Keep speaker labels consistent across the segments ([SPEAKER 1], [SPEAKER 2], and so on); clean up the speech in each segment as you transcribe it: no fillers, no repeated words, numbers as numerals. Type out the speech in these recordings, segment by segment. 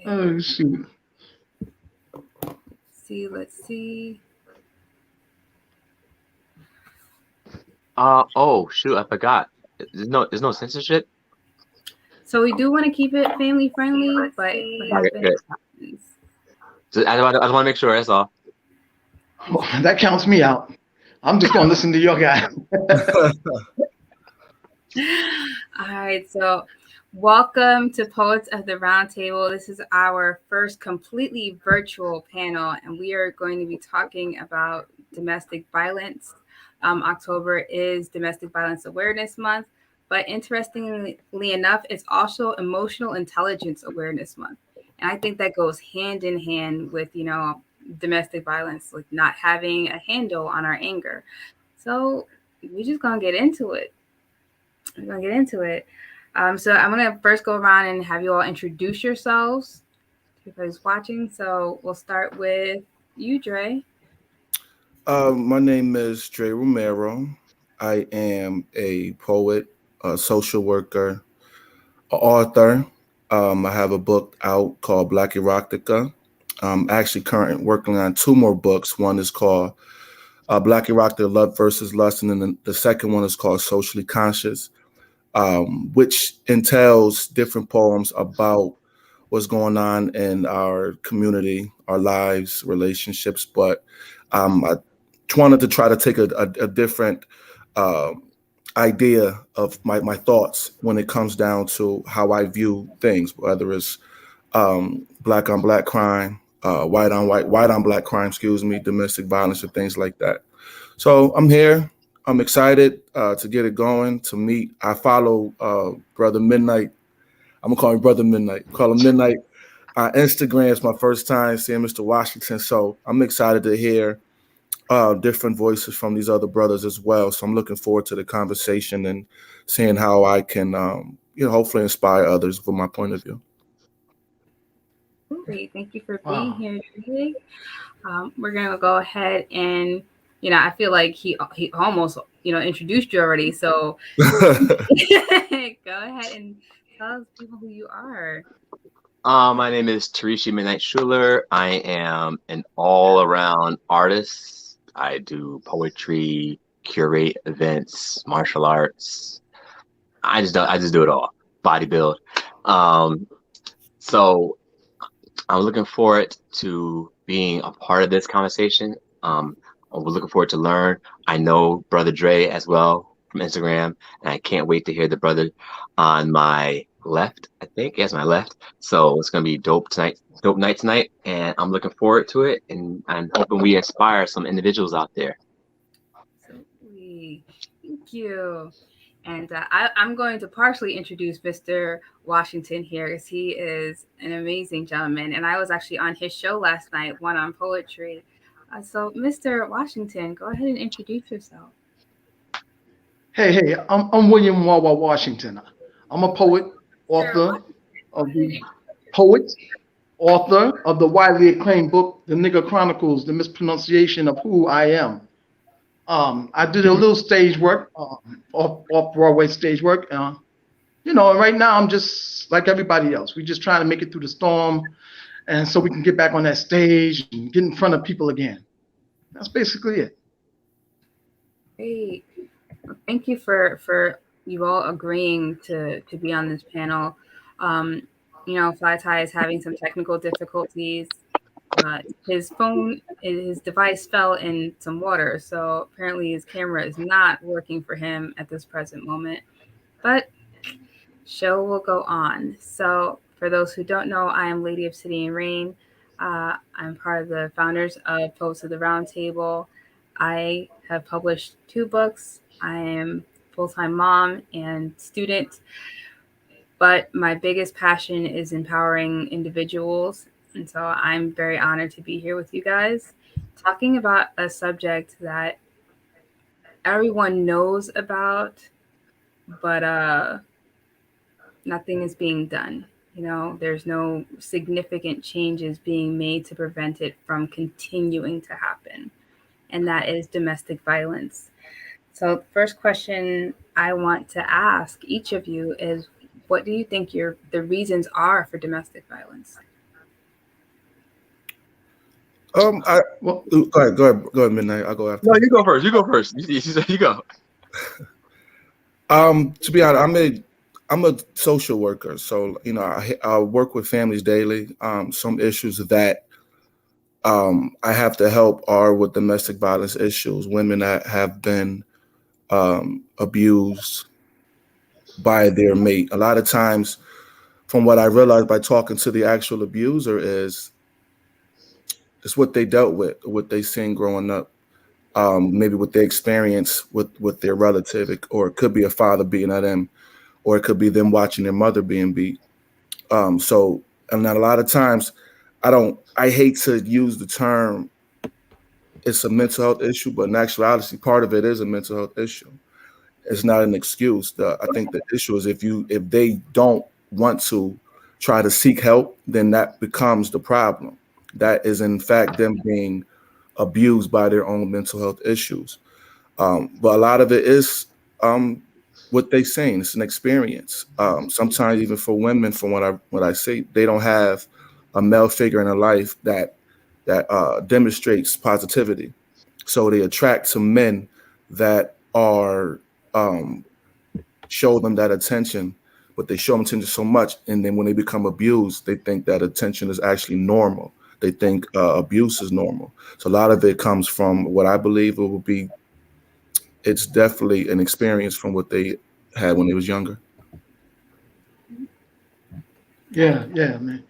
[SPEAKER 1] Oh shoot.
[SPEAKER 2] Let's see.
[SPEAKER 3] Oh shoot, I forgot. There's no censorship.
[SPEAKER 2] So we do want to keep it family friendly, but what
[SPEAKER 3] Okay, good.
[SPEAKER 2] happens?
[SPEAKER 3] So I just want to make sure. That's all.
[SPEAKER 1] That counts me out. I'm just gonna listen to your guy.
[SPEAKER 2] All right, so welcome to Poets of the Roundtable. This is our first completely virtual panel, and we are going to be talking about domestic violence. October is Domestic Violence Awareness Month, but interestingly enough, it's also Emotional Intelligence Awareness Month. And I think that goes hand in hand with, domestic violence, like not having a handle on our anger. So we're just gonna get into it. We're gonna get into it. So I'm gonna first go around and have you all introduce yourselves to who's watching. So we'll start with you, Dre.
[SPEAKER 4] My name is Dre Romero. I am a poet, a social worker, an author. I have a book out called Black Erotica. I'm actually currently working on two more books. One is called Black Erotica Love versus Lust, and then the second one is called Socially Conscious, which entails different poems about what's going on in our community, our lives, relationships. But I wanted to try to take a different uh, idea of my thoughts when it comes down to how I view things, whether it's black on black crime, white on black crime, excuse me, domestic violence, and things like that. So I'm here. I'm excited to get it going. To meet, I follow Brother Midnight. I'm gonna call him Brother Midnight. Call him Midnight. Instagram is my first time seeing Mr. Washington, so I'm excited to hear different voices from these other brothers as well. So I'm looking forward to the conversation and seeing how I can, hopefully inspire others from my point of view.
[SPEAKER 2] Great, thank you for being
[SPEAKER 1] Wow.
[SPEAKER 2] here, Dre. We're gonna go ahead and, I feel like he almost introduced you already. So go ahead and tell us people who you are.
[SPEAKER 3] My name is Tarishi Midnight Schuler. I am an all-around artist. I do poetry, curate events, martial arts. I just do it all. Bodybuild. Um, so I'm looking forward to being a part of this conversation. We're looking forward to learn. I know Brother Dre as well from Instagram, and I can't wait to hear the brother on my left. I think yes, my left. So it's gonna be dope tonight, dope night tonight, and I'm looking forward to it. And I'm hoping we inspire some individuals out there.
[SPEAKER 2] Absolutely. Thank you. And I'm going to partially introduce Mr. Washington here because he is an amazing gentleman. And I was actually on his show last night, one on poetry. So, Mr. Washington, go ahead and introduce yourself.
[SPEAKER 1] Hey, I'm William Wawa Washington. I'm a poet, author of the poet, author of the widely acclaimed book, The Nigger Chronicles: The Mispronunciation of Who I Am. I did a little stage work, off Broadway stage work. And right now I'm just like everybody else. We're just trying to make it through the storm, and so we can get back on that stage and get in front of people again. That's basically it.
[SPEAKER 2] Great. Well, thank you for you all agreeing to be on this panel. Um, Fly Tie is having some technical difficulties. His phone, his device fell in some water, so apparently his camera is not working for him at this present moment. But show will go on. So, for those who don't know, I am Lady of City and Rain. I'm part of the founders of Poets of the Roundtable. I have published two books. I am full-time mom and student, but my biggest passion is empowering individuals. And so I'm very honored to be here with you guys talking about a subject that everyone knows about, but nothing is being done. There's no significant changes being made to prevent it from continuing to happen, and that is domestic violence. So, the first question I want to ask each of you is, what do you think the reasons are for domestic violence?
[SPEAKER 1] Well,
[SPEAKER 4] Go ahead, Midnight. I'll go after.
[SPEAKER 3] No, you go first. You go first. You go.
[SPEAKER 4] To be honest, I'm a social worker, so I work with families daily. Some issues that I have to help are with domestic violence issues, women that have been abused by their mate. A lot of times, from what I realized by talking to the actual abuser, is it's what they dealt with, what they seen growing up. Maybe what they experience with their relative, or it could be a father beating at them, or it could be them watching their mother being beat. So, and then a lot of times, I hate to use the term, it's a mental health issue, but in actuality, part of it is a mental health issue. It's not an excuse. I think the issue is if they don't want to try to seek help, then that becomes the problem. That is in fact them being abused by their own mental health issues. But a lot of it is what they saying. It's an experience. Sometimes even for women, from what I see, they don't have a male figure in their life that demonstrates positivity. So they attract to men that are show them that attention, but they show them attention so much, and then when they become abused, they think that attention is actually normal. They think abuse is normal. So a lot of it comes from what I believe it will be. It's definitely an experience from what they had when they was younger.
[SPEAKER 1] yeah, man.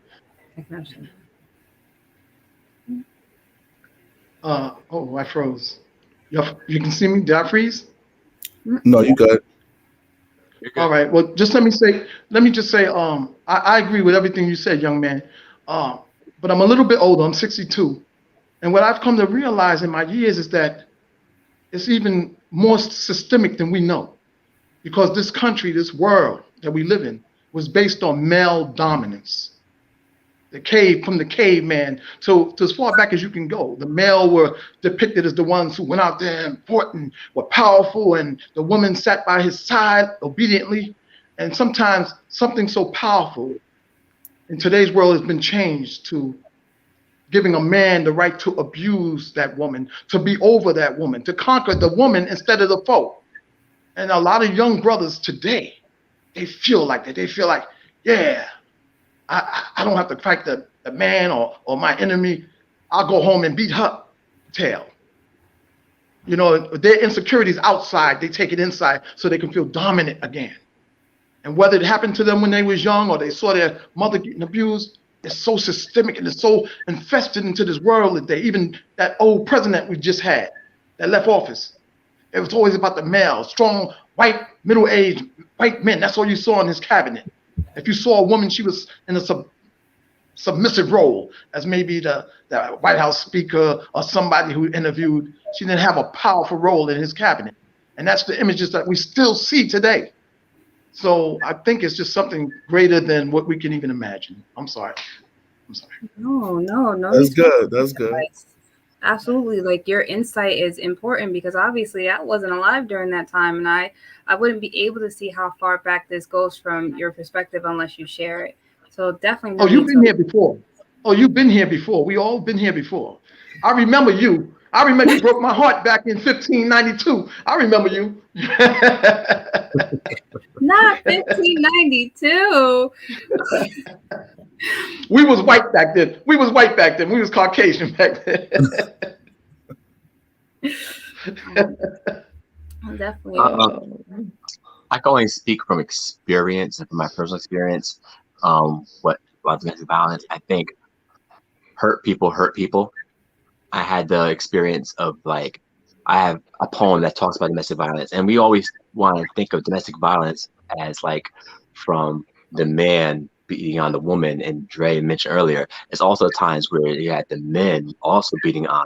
[SPEAKER 1] Oh, I froze. You can see me? Did I freeze?
[SPEAKER 4] No, you good.
[SPEAKER 1] All right. Well, just let me just say, I agree with everything you said, young man. But I'm a little bit older. I'm 62. And what I've come to realize in my years is that it's even more systemic than we know. Because this country, this world that we live in, was based on male dominance. From the caveman to as far back as you can go. The male were depicted as the ones who went out there and fought and were powerful, and the woman sat by his side obediently. And sometimes something so powerful in today's world has been changed to giving a man the right to abuse that woman, to be over that woman, to conquer the woman instead of the foe. And a lot of young brothers today, they feel like that. They feel like, yeah, I don't have to fight the man or my enemy. I'll go home and beat her tail. Their insecurities outside, they take it inside so they can feel dominant again. And whether it happened to them when they was young or they saw their mother getting abused, it's so systemic and it's so infested into this world that even that old president we just had that left office, it was always about the male, strong, white, middle-aged white men. That's all you saw in his cabinet. If you saw a woman, she was in a submissive role as maybe the White House speaker or somebody who interviewed. She didn't have a powerful role in his cabinet. And that's the images that we still see today. So I think it's just something greater than what we can even imagine. I'm sorry.
[SPEAKER 2] No.
[SPEAKER 4] That's good. That's good.
[SPEAKER 2] Absolutely. Like, your insight is important because obviously I wasn't alive during that time, and I wouldn't be able to see how far back this goes from your perspective unless you share it. So definitely.
[SPEAKER 1] Oh, you've been here before. You've been here before. We all been here before. I remember you. You broke my heart back in 1592. I remember you.
[SPEAKER 2] Not 1592.
[SPEAKER 1] We was white back then. We was Caucasian back then.
[SPEAKER 2] Definitely.
[SPEAKER 3] I can only speak from experience and from my personal experience. What about domestic violence? I think hurt people. I had the experience of, like, I have a poem that talks about domestic violence, and we always want to think of domestic violence as like from the man beating on the woman, and Dre mentioned earlier, it's also times where you had the men also beating on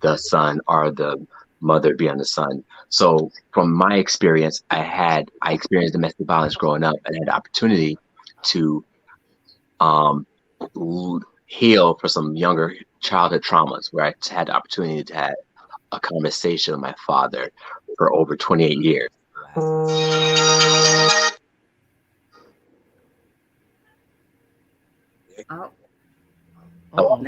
[SPEAKER 3] the son or the mother beating on the son. So from my experience, I experienced domestic violence growing up and had the opportunity to heal for some younger childhood traumas where I had the opportunity to have a conversation with my father for over 28 years.
[SPEAKER 2] Oh.
[SPEAKER 1] Uh-oh.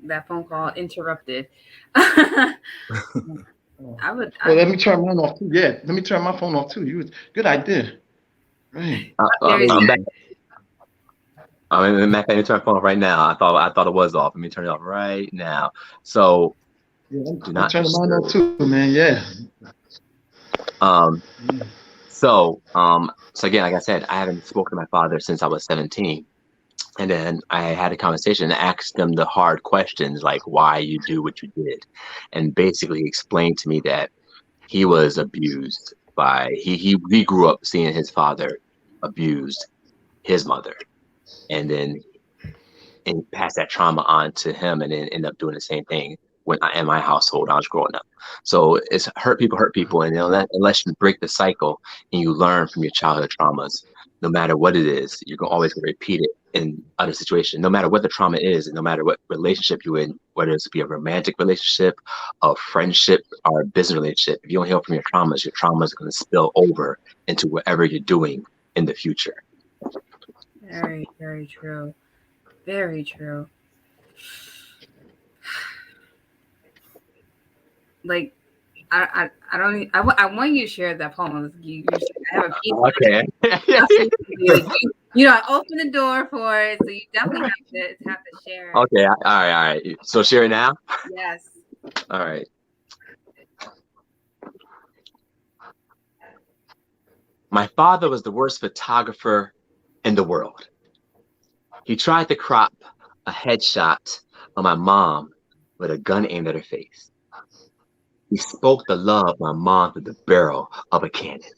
[SPEAKER 2] that phone call interrupted. I would.
[SPEAKER 1] Well, let me turn mine off too. Yeah, let me turn my phone off too. Good idea. Right.
[SPEAKER 3] I'm back. I'm back. Let me turn my phone off right now. I thought it was off. Let me turn it off right now. So
[SPEAKER 1] Yeah,
[SPEAKER 3] do
[SPEAKER 1] I'm
[SPEAKER 3] not
[SPEAKER 1] turning mine
[SPEAKER 3] disturb.
[SPEAKER 1] off too, man. Yeah.
[SPEAKER 3] So again, like I said, I haven't spoken to my father since I was 17. And then I had a conversation and asked them the hard questions, like why you do what you did. And basically explained to me that he was abused by he grew up seeing his father abused his mother, and then pass that trauma on to him, and then end up doing the same thing in my household when I was growing up. So it's hurt people, and unless you break the cycle and you learn from your childhood traumas, no matter what it is, you're always going to repeat it in other situations. No matter what the trauma is, and no matter what relationship you're in, whether it's be a romantic relationship, a friendship, or a business relationship, if you don't heal from your traumas are going to spill over into whatever you're doing in the future.
[SPEAKER 2] Very, very true. Very true. Like, I don't. I want you to share that poem. I have a piece.
[SPEAKER 3] Okay.
[SPEAKER 2] I open the door for it, so you definitely have to share.
[SPEAKER 3] Okay. All right. So share it now.
[SPEAKER 2] Yes.
[SPEAKER 3] All right. My father was the worst photographer in the world. He tried to crop a headshot of my mom with a gun aimed at her face. He spoke the love of my mom through the barrel of a cannon.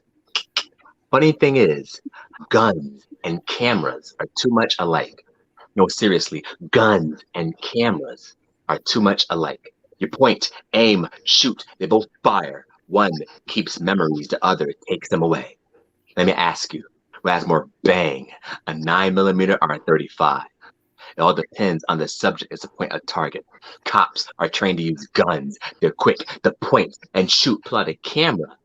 [SPEAKER 3] Funny thing is, guns and cameras are too much alike. No, seriously, guns and cameras are too much alike. You point, aim, shoot, they both fire. One keeps memories, the other takes them away. Let me ask you, who has more bang, a 9mm or a 35? It all depends on the subject as to point a target. Cops are trained to use guns. They're quick to point and shoot. Pull out a camera.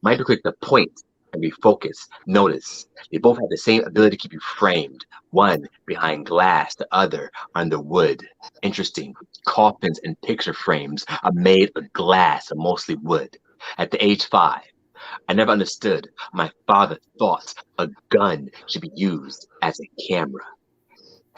[SPEAKER 3] Might be quick to point and refocus. Notice, they both have the same ability to keep you framed. One behind glass, the other under wood. Interesting. Coffins and picture frames are made of glass and mostly wood. At the age 5, I never understood. My father thought a gun should be used as a camera.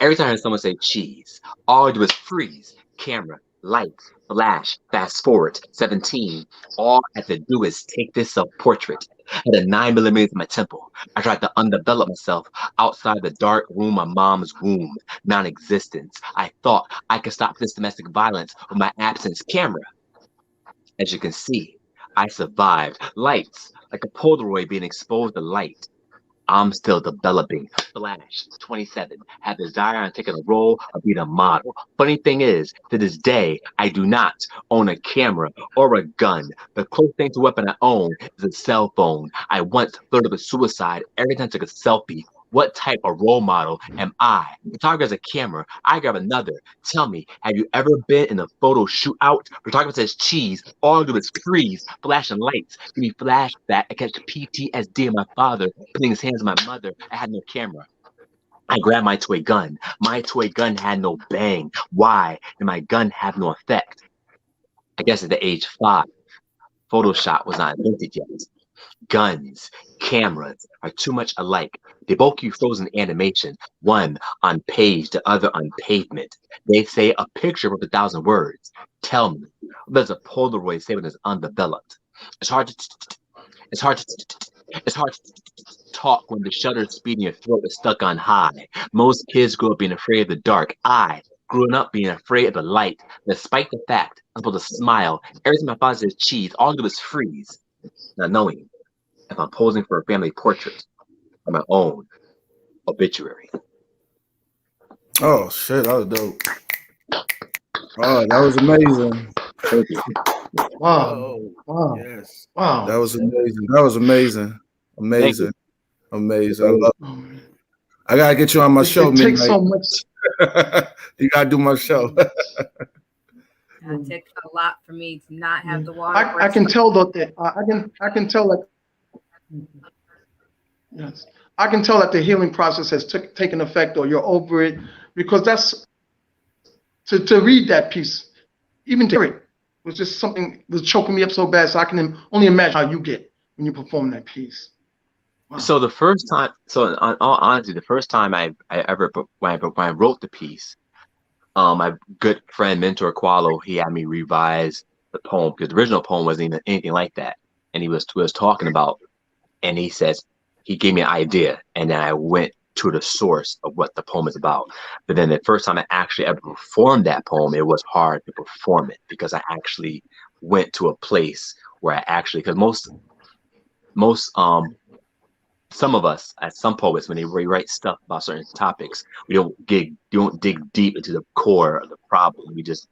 [SPEAKER 3] Every time someone say cheese, all I do is freeze, camera, lights, flash, fast forward, 17. All I have to do is take this self-portrait. At a 9mm in my temple, I tried to undevelop myself outside the dark room of mom's womb, non-existence. I thought I could stop this domestic violence with my absence camera. As you can see, I survived. Lights, like a Polaroid being exposed to light. I'm still developing. Flash, 27, have desire on taking a role or being a model. Funny thing is, to this day, I do not own a camera or a gun. The closest thing to a weapon I own is a cell phone. I once flirted with suicide every time I took a selfie. What type of role model am I? Photographer has a camera. I grab another. Tell me, have you ever been in a photo shootout? Photographer says cheese. All I do is freeze, flashing lights. Give me flashback. I catch PTSD of my father putting his hands on my mother. I had no camera. I grabbed my toy gun. My toy gun had no bang. Why did my gun have no effect? I guess at the age 5, Photoshop was not invented yet. Guns, cameras are too much alike. They both use frozen animation, one on page, the other on pavement. They say a picture with 1,000 words. Tell me, what does a Polaroid say when it's undeveloped? It's hard to talk when the shutter speed in your throat is stuck on high. Most kids grow up being afraid of the dark. I grew up being afraid of the light. Despite the fact I'm supposed to smile, every time my father says cheese, all I do is freeze. Not knowing if I'm posing for a family portrait or my own obituary.
[SPEAKER 4] Oh shit, that was dope. Oh, that was amazing.
[SPEAKER 3] Thank you.
[SPEAKER 1] Wow.
[SPEAKER 4] Oh,
[SPEAKER 1] Wow.
[SPEAKER 4] yes.
[SPEAKER 1] Wow.
[SPEAKER 4] That was amazing. That was amazing. Amazing. Amazing. I love it. I gotta get you on my show,
[SPEAKER 1] It takes so much.
[SPEAKER 4] You gotta do my show.
[SPEAKER 2] It takes a lot for me to not have the water.
[SPEAKER 1] I can tell that I can tell that. Yes, I can tell that the healing process has taken effect, or you're over it, because that's to read that piece, even to hear it, was just something was choking me up so bad. So I can only imagine how you get when you perform that piece. Wow.
[SPEAKER 3] So the first time, so in all honesty, the first time I ever when I wrote the piece, my good friend mentor Qualo, he had me revise the poem because the original poem wasn't even anything like that, and he was talking about, and he says he gave me an idea, and then I went to the source of what the poem is about. But then the first time I actually ever performed that poem, it was hard to perform it because I actually went to a place where I actually, because most some of us, as some poets, when they write stuff about certain topics, we don't dig deep into the core of the problem. We just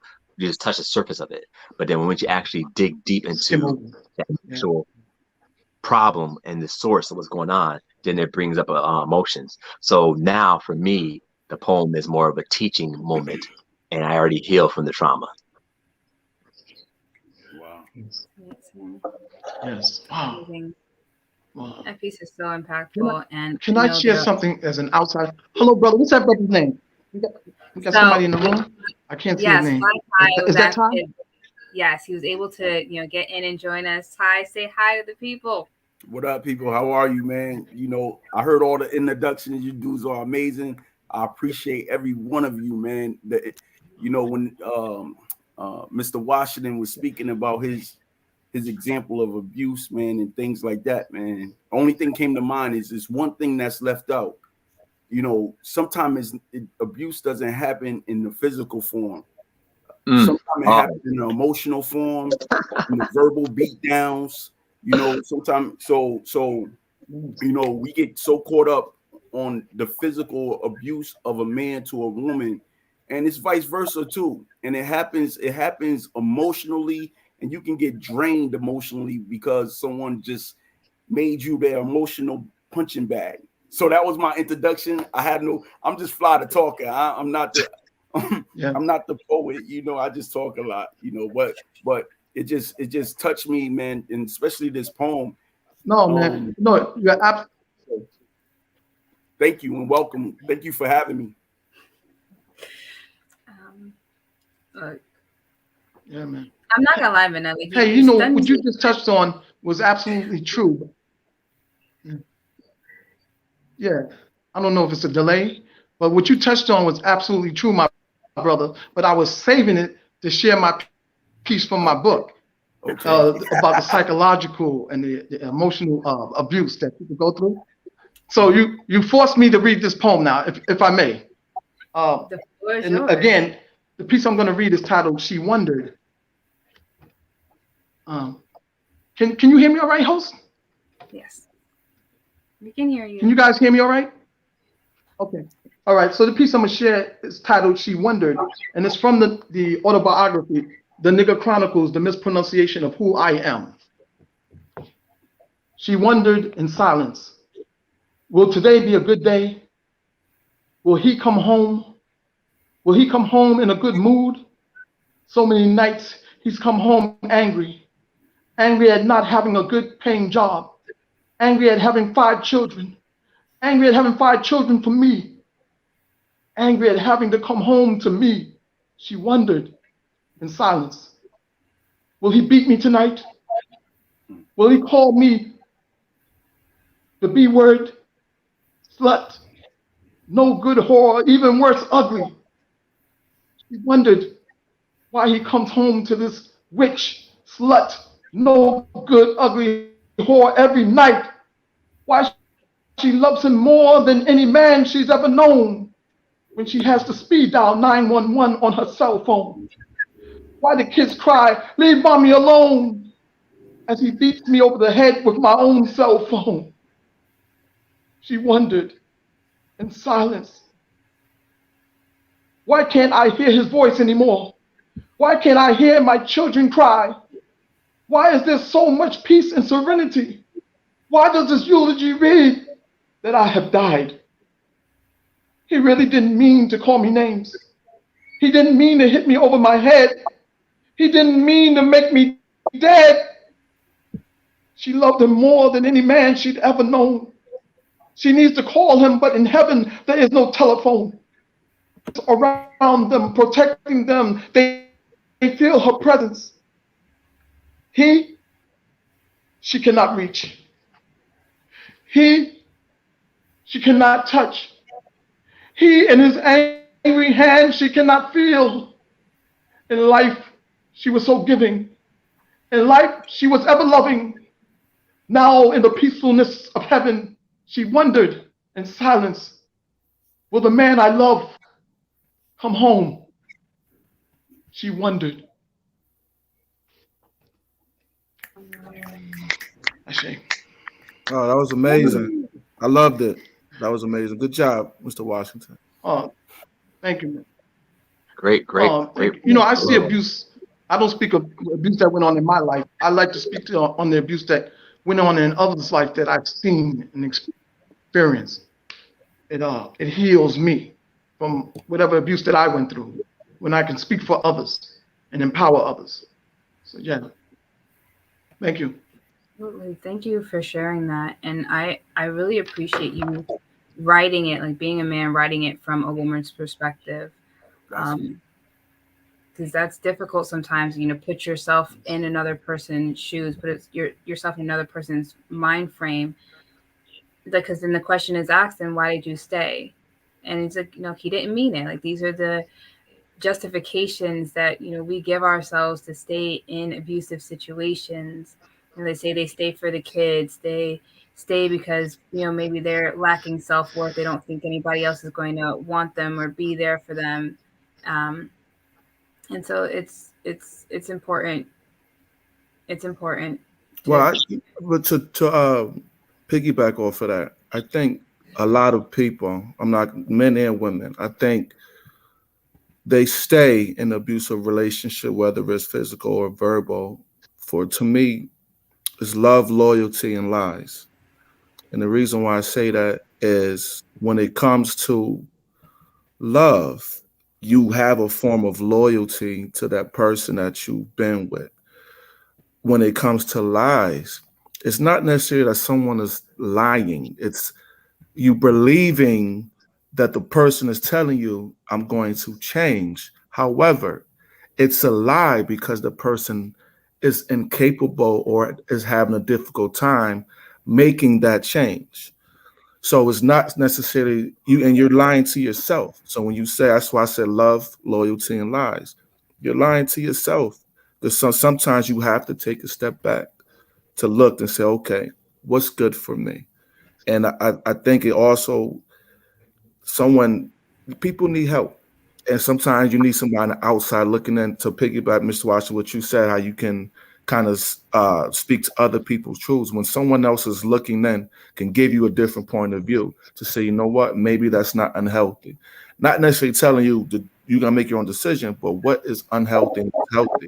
[SPEAKER 3] touch the surface of it. But then when you actually dig deep into the actual problem and the source of what's going on, then it brings up emotions. So now for me, the poem is more of a teaching moment, and I already healed from the trauma.
[SPEAKER 4] Wow.
[SPEAKER 1] Yes. Wow.
[SPEAKER 2] Wow. That piece is so impactful.
[SPEAKER 1] Can I share something as an outsider? Hello, brother. What's that brother's name? We got somebody in the room. I can't see his name. Is that Ty?
[SPEAKER 2] Yes, he was able to, get in and join us. Ty, say hi to the people.
[SPEAKER 5] What up, people? How are you, man? I heard all the introductions you do are amazing. I appreciate every one of you, man. When Mr. Washington was speaking about his example of abuse, man, and things like that, man. Only thing came to mind is this one thing that's left out. Sometimes abuse doesn't happen in the physical form. Sometimes it happens in the emotional form, in the verbal beat downs. Sometimes we get so caught up on the physical abuse of a man to a woman, and it's vice versa too. And it happens emotionally, and you can get drained emotionally because someone just made you their emotional punching bag. So that was my introduction. I'm just fly to talking. I'm not the I'm not the poet, I just talk a lot, but it just touched me, man, and especially this poem.
[SPEAKER 1] No, man. No, you're absolutely.
[SPEAKER 5] Thank you and welcome. Thank you for having me.
[SPEAKER 1] Yeah, man.
[SPEAKER 2] I'm not gonna lie, Vanilla.
[SPEAKER 1] Hey, what you just touched on was absolutely true. Yeah, I don't know if it's a delay, but what you touched on was absolutely true, my brother. But I was saving it to share my piece from my book about the psychological and the emotional abuse that people go through. So you forced me to read this poem now, if I may. And again, the piece I'm going to read is titled "She Wondered." Can you hear me all right, host?
[SPEAKER 2] Yes. We can hear you.
[SPEAKER 1] Can you guys hear me all right? Okay. All right. So the piece I'm going to share is titled "She Wondered," and it's from the autobiography, The Nigger Chronicles, The Mispronunciation of Who I Am. She wondered in silence, will today be a good day? Will he come home? Will he come home in a good mood? So many nights he's come home angry at not having a good paying job, angry at having 5 children, angry at having 5 children for me, angry at having to come home to me. She wondered in silence. Will he beat me tonight? Will he call me the B word, slut, no good whore, even worse, ugly? She wondered why he comes home to this witch, slut, no good, ugly whore every night. Why she loves him more than any man she's ever known when she has to speed dial 911 on her cell phone. Why the kids cry, leave mommy alone, as he beats me over the head with my own cell phone. She wondered in silence. Why can't I hear his voice anymore? Why can't I hear my children cry? Why is there so much peace and serenity? Why does this eulogy read that I have died? He really didn't mean to call me names. He didn't mean to hit me over my head. He didn't mean to make me dead. She loved him more than any man she'd ever known. She needs to call him, but in heaven there is no telephone. around them, protecting them. They feel her presence. He, she cannot reach. He, she cannot touch. He, in his angry hand, she cannot feel. In life, she was so giving. In life, she was ever loving. Now, in the peacefulness of heaven, she wondered in silence, will the man I love come home? She wondered. I say,
[SPEAKER 4] Oh, that was amazing. I loved it. That was amazing. Good job, Mr. Washington.
[SPEAKER 1] uh, thank you.
[SPEAKER 3] Great.
[SPEAKER 1] I see abuse. I don't speak of abuse that went on in my life. I like to speak on the abuse that went on in others' life that I've seen and experienced. It heals me from whatever abuse that I went through when I can speak for others and empower others. So yeah, thank you.
[SPEAKER 2] Absolutely. Thank you for sharing that. And I really appreciate you writing it, like being a man, writing it from a woman's perspective. Um, because that's difficult sometimes, put yourself in another person's shoes, yourself in another person's mind frame. Because then the question is asked, then why did you stay? And it's like, he didn't mean it. Like these are the justifications that we give ourselves to stay in abusive situations. And they say they stay for the kids, they stay because maybe they're lacking self-worth, they don't think anybody else is going to want them or be there for them. And so it's important,
[SPEAKER 4] Well,
[SPEAKER 2] to
[SPEAKER 4] but to piggyback off of that, I think a lot of people, I'm not men and women, I think they stay in abusive relationship, whether it's physical or verbal, for to me is love, loyalty, and lies. And the reason why I say that is when it comes to love, you have a form of loyalty to that person that you've been with. When it comes to lies, it's not necessarily that someone is lying. It's you believing that the person is telling you, I'm going to change. However, it's a lie because the person is incapable or is having a difficult time making that change. So it's not necessarily you, and you're lying to yourself. So when you say, that's why I said love, loyalty, and lies, you're lying to yourself. Because sometimes you have to take a step back to look and say, okay, what's good for me? And I think it also someone people need help. And sometimes you need somebody on the outside looking in to piggyback, Mr. Washington, what you said, how you can kind of speak to other people's truths. When someone else is looking in, can give you a different point of view to say, you know what, maybe that's not unhealthy. Not necessarily telling you that you're going to make your own decision, but what is unhealthy and healthy.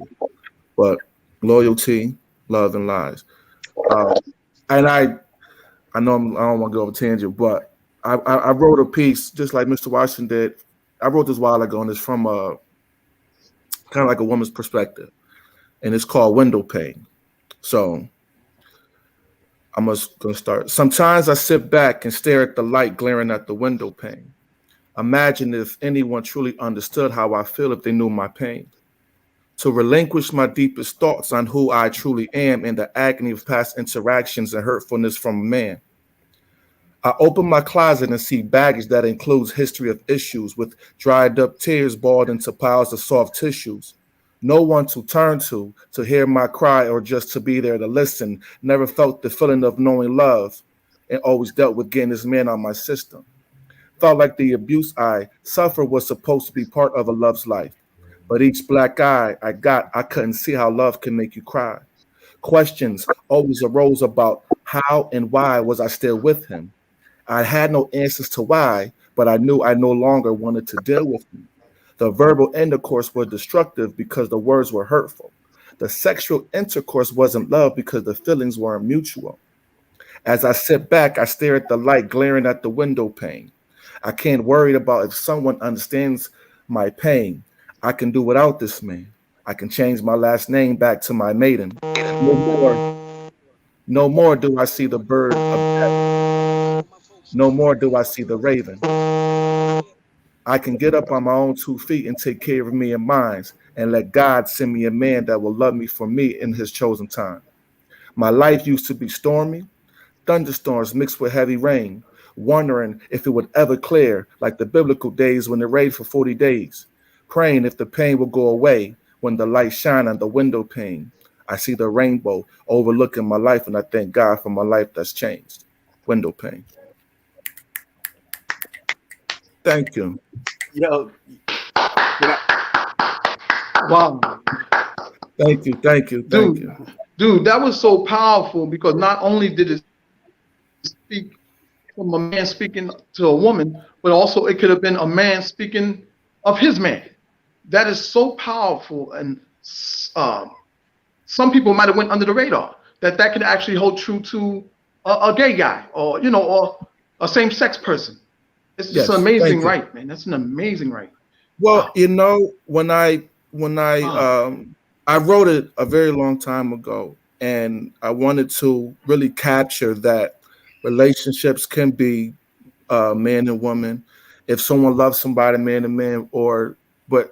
[SPEAKER 4] But loyalty, love, and lies. And I know I don't want to go over tangent, but I wrote a piece just like Mr. Washington did. I wrote this a while ago, and it's from a kind of like a woman's perspective, and it's called Window Pane. So I'm just gonna start. Sometimes I sit back and stare at the light glaring at the window pane. Imagine if anyone truly understood how I feel if they knew my pain. To relinquish my deepest thoughts on who I truly am in the agony of past interactions and hurtfulness from a man. I open my closet and see baggage that includes history of issues with dried up tears balled into piles of soft tissues. No one to turn to hear my cry or just to be there to listen. Never felt the feeling of knowing love and always dealt with getting this man on my system. Felt like the abuse I suffered was supposed to be part of a love's life. But each black eye I got, I couldn't see how love can make you cry. Questions always arose about how and why was I still with him. I had no answers to why, but I knew I no longer wanted to deal with him. The verbal intercourse was destructive because the words were hurtful. The sexual intercourse wasn't love because the feelings weren't mutual. As I sit back, I stare at the light glaring at the window pane. I can't worry about if someone understands my pain. I can do without this man. I can change my last name back to my maiden. No more, no more do I see the bird of death. No more do I see the raven. I can get up on my own 2 feet and take care of me and mine, and let God send me a man that will love me for me in his chosen time. My life used to be stormy, thunderstorms mixed with heavy rain, wondering if it would ever clear like the biblical days when it rained for 40 days, praying if the pain will go away when the light shine on the window pane. I see the rainbow overlooking my life, and I thank God for my life that's changed. Window pane. Thank you.
[SPEAKER 5] Yo,
[SPEAKER 1] Wow.
[SPEAKER 4] Thank you. Thank you. Thank you.
[SPEAKER 1] Dude, that was so powerful because not only did it speak from a man speaking to a woman, but also it could have been a man speaking of his man. That is so powerful, and some people might have went under the radar. That could actually hold true to a gay guy, or or a same-sex person. It's just an
[SPEAKER 4] Yes,
[SPEAKER 1] amazing
[SPEAKER 4] thank you.
[SPEAKER 1] right, man. That's an amazing right.
[SPEAKER 4] Well,
[SPEAKER 1] Wow.
[SPEAKER 4] when I
[SPEAKER 1] Wow.
[SPEAKER 4] I wrote it a very long time ago, and I wanted to really capture that relationships can be man and woman. If someone loves somebody, man and man, or a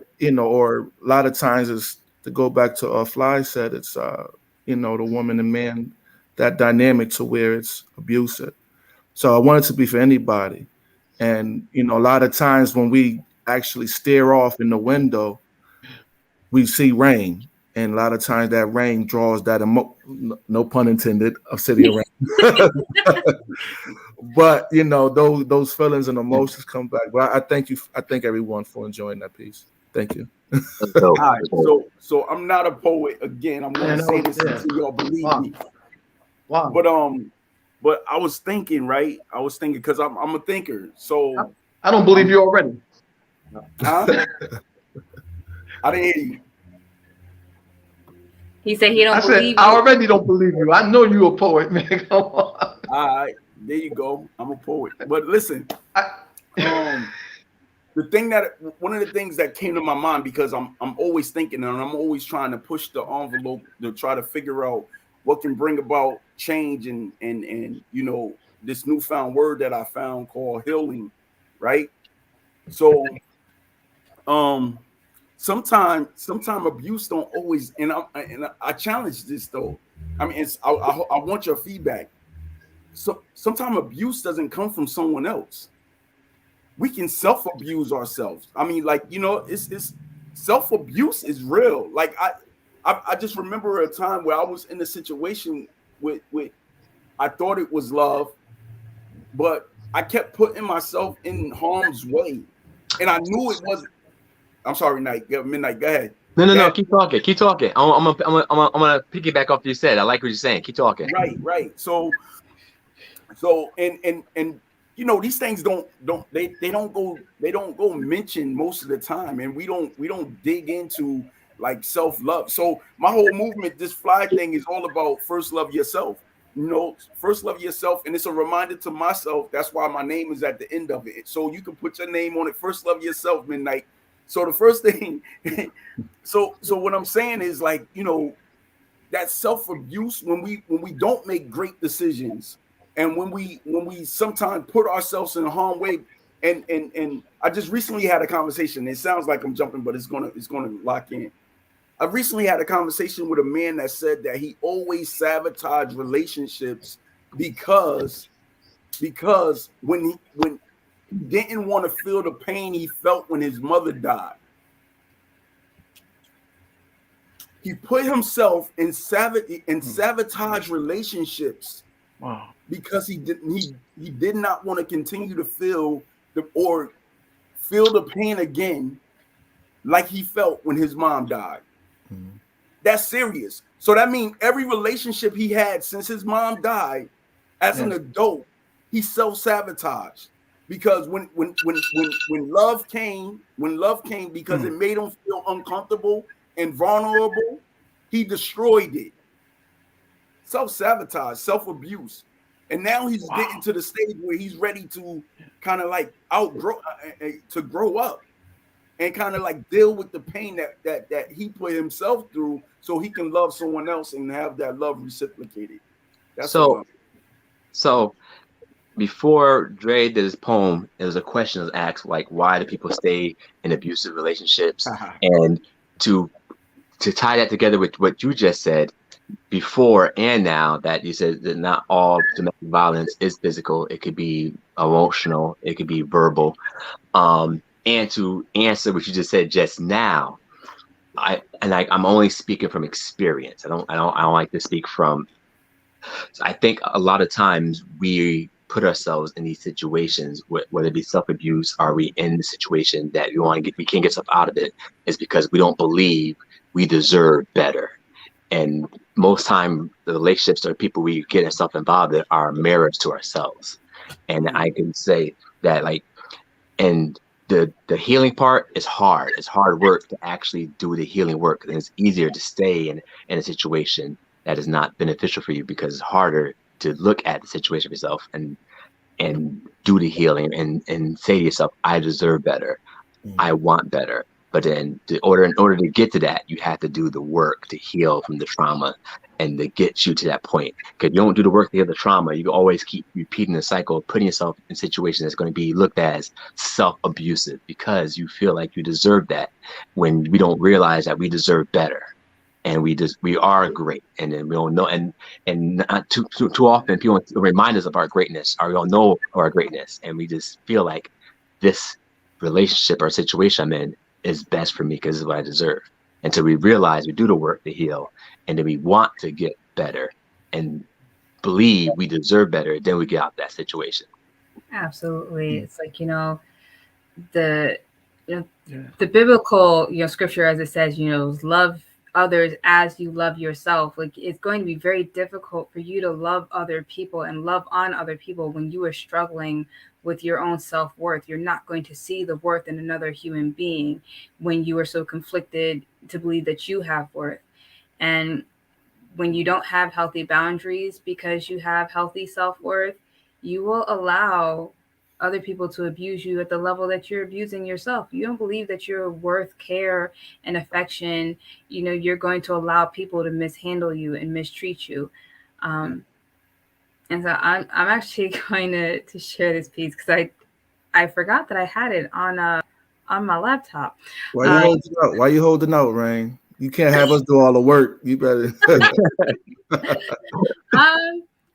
[SPEAKER 4] lot of times it's to go back to Fly said, it's the woman and man, that dynamic to where it's abusive. So I want it to be for anybody. And a lot of times when we actually stare off in the window, we see rain. And a lot of times that rain draws that no pun intended, of city of rain. But those feelings and emotions come back. But I thank you. I thank everyone for enjoying that piece. Thank you.
[SPEAKER 5] all right, so I'm not a poet. Again, I'm gonna say this until y'all believe me.
[SPEAKER 1] Wow.
[SPEAKER 5] But I was thinking, right? I was thinking because I'm a thinker. So
[SPEAKER 1] I don't believe you already.
[SPEAKER 5] Huh? I didn't hear you.
[SPEAKER 2] He said he don't believe you.
[SPEAKER 1] I already don't believe you. I know you a poet, man. Come on.
[SPEAKER 5] All right, there you go. I'm a poet. But listen, one of the things that came to my mind, because I'm always thinking and I'm always trying to push the envelope to try to figure out what can bring about change and this newfound word that I found called healing, right? So sometimes abuse don't always, and I challenge this though. I mean, I want your feedback. So sometimes abuse doesn't come from someone else. We can self-abuse ourselves. I mean, it's self-abuse is real. Like I just remember a time where I was in a situation with I thought it was love, but I kept putting myself in harm's way, and I knew it wasn't. I'm sorry, Midnight. Go ahead.
[SPEAKER 3] No. Keep talking. I'm gonna piggyback off what you said. I like what you're saying. Keep talking.
[SPEAKER 5] Right. So and these things don't go mentioned most of the time, and we don't dig into like self-love. So my whole movement, this Fly thing, is all about first love yourself. First love yourself, and it's a reminder to myself. That's why my name is at the end of it, so you can put your name on it. First love yourself, Midnight. So the first thing, so what I'm saying is, like, that self-abuse when we don't make great decisions, and when we sometimes put ourselves in harm's way. And I just recently had a conversation. It sounds like I'm jumping, but it's gonna lock in. I recently had a conversation with a man that said that he always sabotaged relationships because when he didn't want to feel the pain he felt when his mother died, he put himself in sabotage relationships.
[SPEAKER 1] Wow.
[SPEAKER 5] Because he did not want to continue to feel the pain again, like he felt when his mom died. Mm-hmm. That's serious. So that means every relationship he had since his mom died, as an adult, he self-sabotaged. Because when love came, because it made him feel uncomfortable and vulnerable, he destroyed it. Self-sabotage, self-abuse. And now he's getting to the stage where he's ready to kind of like grow up and kind of like deal with the pain that he put himself through, so he can love someone else and have that love reciprocated. That's
[SPEAKER 3] so before Dre did his poem, there was a question that was asked, like, why do people stay in abusive relationships? And to tie that together with what you just said, before and now, that you said that not all domestic violence is physical. It could be emotional. It could be verbal. And to answer what you just said just now, I'm only speaking from experience. I don't like to speak from. So I think a lot of times we put ourselves in these situations, whether it be self-abuse, or we in the situation that we can't get stuff out of it, is because we don't believe we deserve better. And most time, the relationships or people we get ourselves involved in are mirrors to ourselves. And I can say that, like, and the healing part is hard. It's hard work to actually do the healing work. And it's easier to stay in a situation that is not beneficial for you, because it's harder to look at the situation of yourself and do the healing and say to yourself, I deserve better. I want better. But then in order to get to that, you have to do the work to heal from the trauma and to get you to that point. Because you don't do the work to heal the trauma, you always keep repeating the cycle of putting yourself in situations that's going to be looked at as self-abusive, because you feel like you deserve that, when we don't realize that we deserve better. And we are great, and then we don't know, and not too often people remind us of our greatness, or we don't know our greatness, and we just feel like this relationship or situation I'm in is best for me because this is what I deserve. Until we realize we do the work to heal, and then we want to get better and believe we deserve better, then we get out of that situation.
[SPEAKER 2] Absolutely. It's like, the biblical, scripture, as it says, love others as you love yourself. Like, it's going to be very difficult for you to love other people and love on other people when you are struggling with your own self-worth. You're not going to see the worth in another human being when you are so conflicted to believe that you have worth. And when you don't have healthy boundaries because you have healthy self-worth, you will allow other people to abuse you at the level that you're abusing yourself. You don't believe that you're worth care and affection. You're going to allow people to mishandle you and mistreat you. And so I'm actually going to share this piece, because I forgot that I had it on my laptop.
[SPEAKER 4] Why you holding out, Rain? You can't have us do all the work. You better.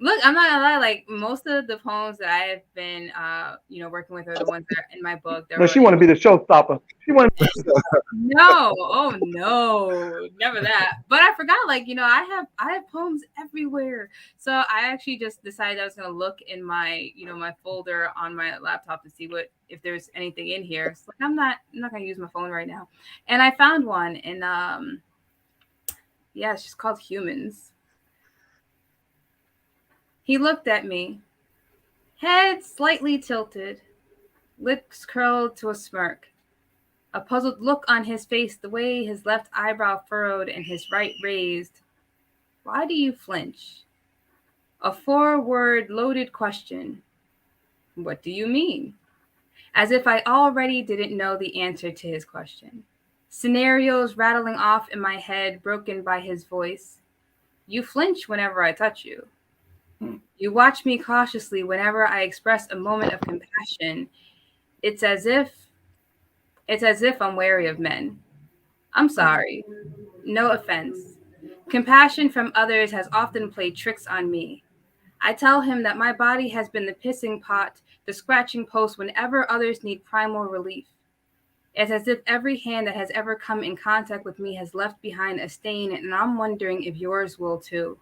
[SPEAKER 2] Look, I'm not gonna lie. Like, most of the poems that I have been, working with are the ones that are in my book.
[SPEAKER 1] No, she want to be the showstopper. She want.
[SPEAKER 2] No, oh no, never that. But I forgot. Like, I have poems everywhere. So I actually just decided I was gonna look in my, my folder on my laptop to see if there's anything in here. So, like, I'm not gonna use my phone right now. And I found one, and it's just called Humans. He looked at me, head slightly tilted, lips curled to a smirk, a puzzled look on his face, the way his left eyebrow furrowed and his right raised. Why do you flinch? A 4-word loaded question. What do you mean? As if I already didn't know the answer to his question. Scenarios rattling off in my head, broken by his voice. You flinch whenever I touch you. You watch me cautiously whenever I express a moment of compassion. It's as if I'm wary of men. I'm sorry. No offense. Compassion from others has often played tricks on me. I tell him that my body has been the pissing pot, the scratching post whenever others need primal relief. It's as if every hand that has ever come in contact with me has left behind a stain, and I'm wondering if yours will too.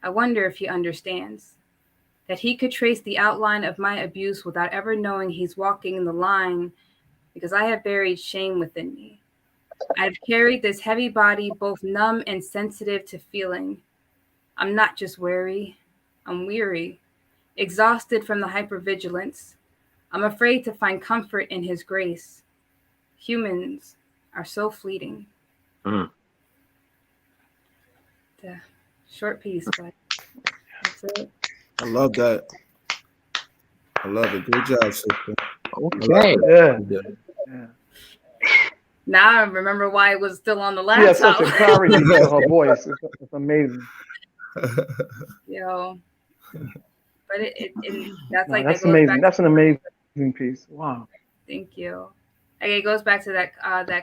[SPEAKER 2] I wonder if he understands. That he could trace the outline of my abuse without ever knowing he's walking the line, because I have buried shame within me. I've carried this heavy body both numb and sensitive to feeling. I'm not just weary, I'm weary, exhausted from the hypervigilance. I'm afraid to find comfort in his grace. Humans are so fleeting. The short piece, but that's it.
[SPEAKER 4] I love that. I love it. Good job, sister.
[SPEAKER 3] Okay.
[SPEAKER 1] Yeah.
[SPEAKER 2] Now I remember why it was still on the
[SPEAKER 1] She has
[SPEAKER 2] laptop.
[SPEAKER 1] such a clarity to her voice. It's amazing.
[SPEAKER 2] But but it that's
[SPEAKER 1] No,
[SPEAKER 2] like
[SPEAKER 1] that's
[SPEAKER 2] that goes
[SPEAKER 1] amazing.
[SPEAKER 2] back.
[SPEAKER 1] That's an amazing piece. Wow.
[SPEAKER 2] Thank you. Like it goes back to that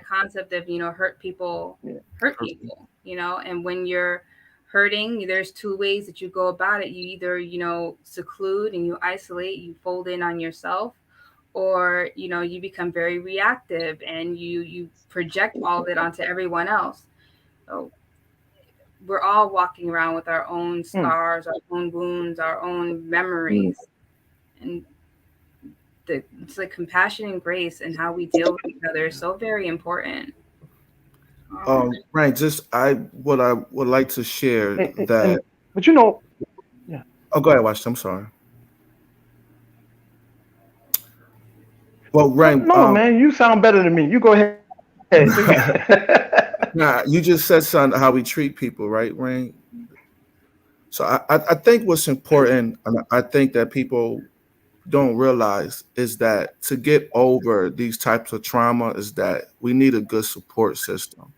[SPEAKER 2] concept of hurt people,
[SPEAKER 1] Yeah.
[SPEAKER 2] hurt people. And when you're hurting, there's two ways that you go about it. You either seclude and you isolate, you fold in on yourself, or you become very reactive and you project all of it onto everyone else. So we're all walking around with our own scars, our own wounds, our own memories, and it's like compassion and grace and how we deal with each other is so very important.
[SPEAKER 4] Right. What I would like to share that.
[SPEAKER 1] But yeah.
[SPEAKER 4] Oh, go ahead, Watch. I'm sorry. Well, right.
[SPEAKER 1] No, man, you sound better than me. You go ahead.
[SPEAKER 4] Nah, you just said something how we treat people, right, Rain? So I think what's important, and I think that people don't realize, is that to get over these types of trauma is that we need a good support system.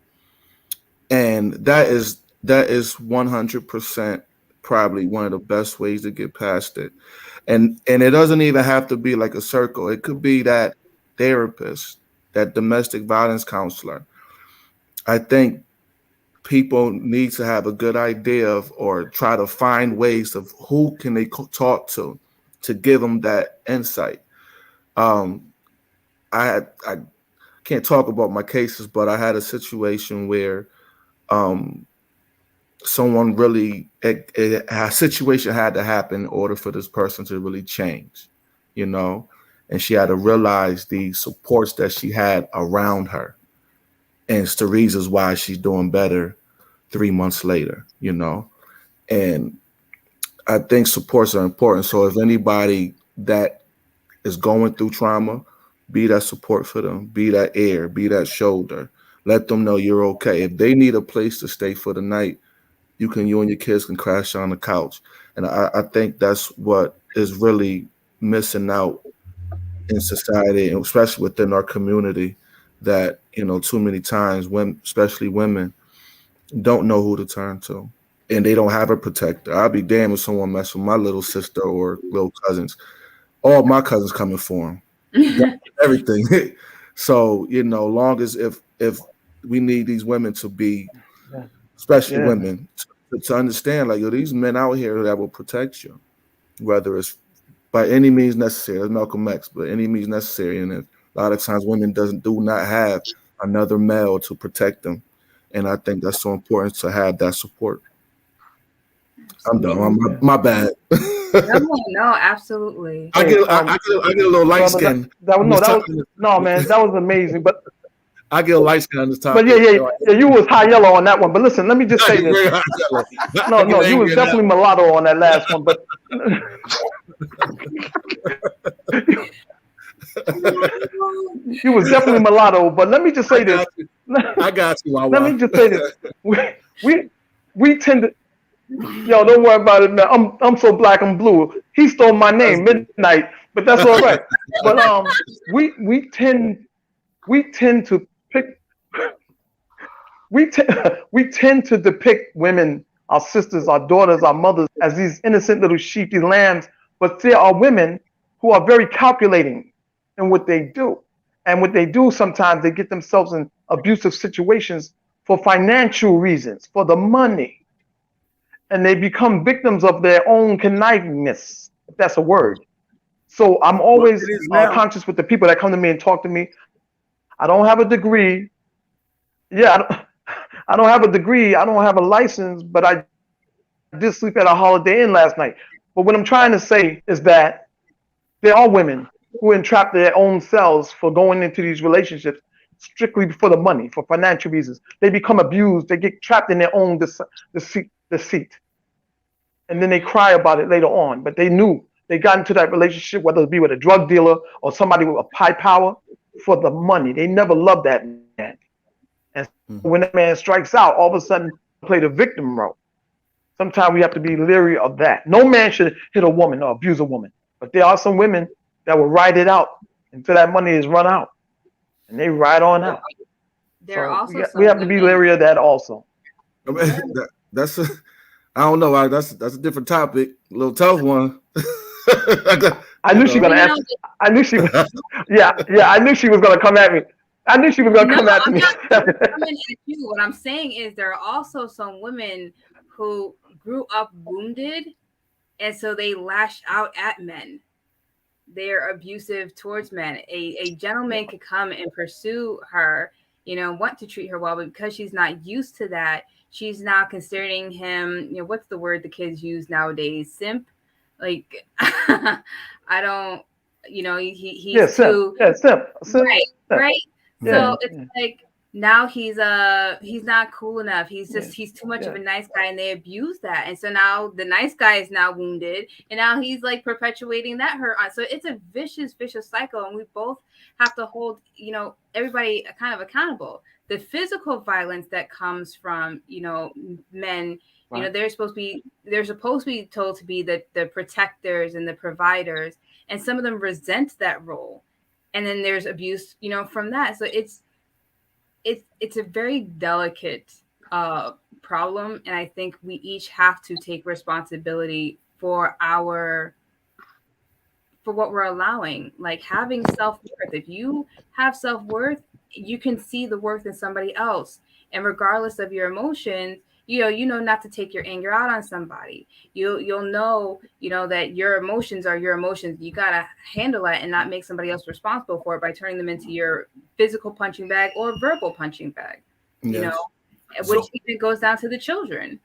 [SPEAKER 4] And that is 100% probably one of the best ways to get past it. And it doesn't even have to be like a circle. It could be that therapist, that domestic violence counselor. I think people need to have a good idea of, or try to find ways of who can they talk to give them that insight. I can't talk about my cases, but I had a situation where someone really, a situation had to happen in order for this person to really change, and she had to realize the supports that she had around her. And it's the reasons why she's doing better 3 months later, and I think supports are important. So if anybody that is going through trauma, be that support for them, be that ear, be that shoulder, let them know you're okay. If they need a place to stay for the night, you and your kids can crash on the couch. And I think that's what is really missing out in society, and especially within our community, that, too many times women, especially women, don't know who to turn to. And they don't have a protector. I'll be damned if someone mess with my little sister or little cousins. All my cousins coming for them. Everything. So, long as if we need these women to be, especially women, to understand, like, these men out here that will protect you, whether it's by any means necessary. That's Malcolm X, but any means necessary. And a lot of times women do not have another male to protect them. And I think that's so important to have that support. I'm done. My bad.
[SPEAKER 2] No, absolutely.
[SPEAKER 4] I get a little light skin.
[SPEAKER 1] No, man, that was amazing. But
[SPEAKER 4] I get a light skin on this topic.
[SPEAKER 1] But yeah, you was high yellow on that one. But listen, let me just say this. No, you was definitely mulatto on that last one. But you was definitely mulatto. But let me just say this.
[SPEAKER 4] I got you.
[SPEAKER 1] Let me just say this. We tend to. Yo, don't worry about it, man. I'm so black, I'm blue. He stole my name, Midnight, but that's all right. But we tend to pick. We tend to depict women, our sisters, our daughters, our mothers, as these innocent little sheep, these lambs. But there are women who are very calculating in what they do, and what they do sometimes they get themselves in abusive situations for financial reasons, for the money. And they become victims of their own connivingness, if that's a word. So I'm always conscious with the people that come to me and talk to me. I don't have a degree. Yeah, I don't have a degree. I don't have a license, but I did sleep at a Holiday Inn last night. But what I'm trying to say is that there are women who entrap their own selves for going into these relationships strictly for the money, for financial reasons. They become abused. They get trapped in their own deceit. And then they cry about it later on. But they knew they got into that relationship, whether it be with a drug dealer or somebody with a high power, for the money. They never loved that man. And when that man strikes out, all of a sudden play the victim role. Sometimes we have to be leery of that. No man should hit a woman or abuse a woman. But there are some women that will ride it out until that money is run out. And they ride on out.
[SPEAKER 2] There are also
[SPEAKER 1] we have to be leery of that also.
[SPEAKER 4] I don't know. That's a different topic. A little tough one.
[SPEAKER 6] I knew she was gonna ask. I knew she was. Yeah. I knew she was gonna come at me. I knew she was gonna come at
[SPEAKER 2] I'm
[SPEAKER 6] me.
[SPEAKER 2] not coming at you. What I'm saying is there are also some women who grew up wounded, and so they lash out at men. They're abusive towards men. A gentleman could come and pursue her, want to treat her well, but because she's not used to that, she's now considering him, what's the word the kids use nowadays? Simp. Like, I don't, he's too.
[SPEAKER 6] Yeah, simp.
[SPEAKER 2] Right.
[SPEAKER 6] Yeah.
[SPEAKER 2] So it's like now he's not cool enough. He's too much of a nice guy, and they abuse that. And so now the nice guy is now wounded, and now he's like perpetuating that hurt on. So it's a vicious cycle, and we both have to hold, everybody kind of accountable. The physical violence that comes from, men, right. They're supposed to be told to be the protectors and the providers, and some of them resent that role. And then there's abuse, from that. So it's a very delicate problem, and I think we each have to take responsibility for what we're allowing. Like having self-worth. If you have self-worth, you can see the worth in somebody else, and regardless of your emotions, you know not to take your anger out on somebody. You'll know, that your emotions are your emotions. You gotta handle it and not make somebody else responsible for it by turning them into your physical punching bag or verbal punching bag.
[SPEAKER 4] Yes.
[SPEAKER 2] Which even goes down to the children.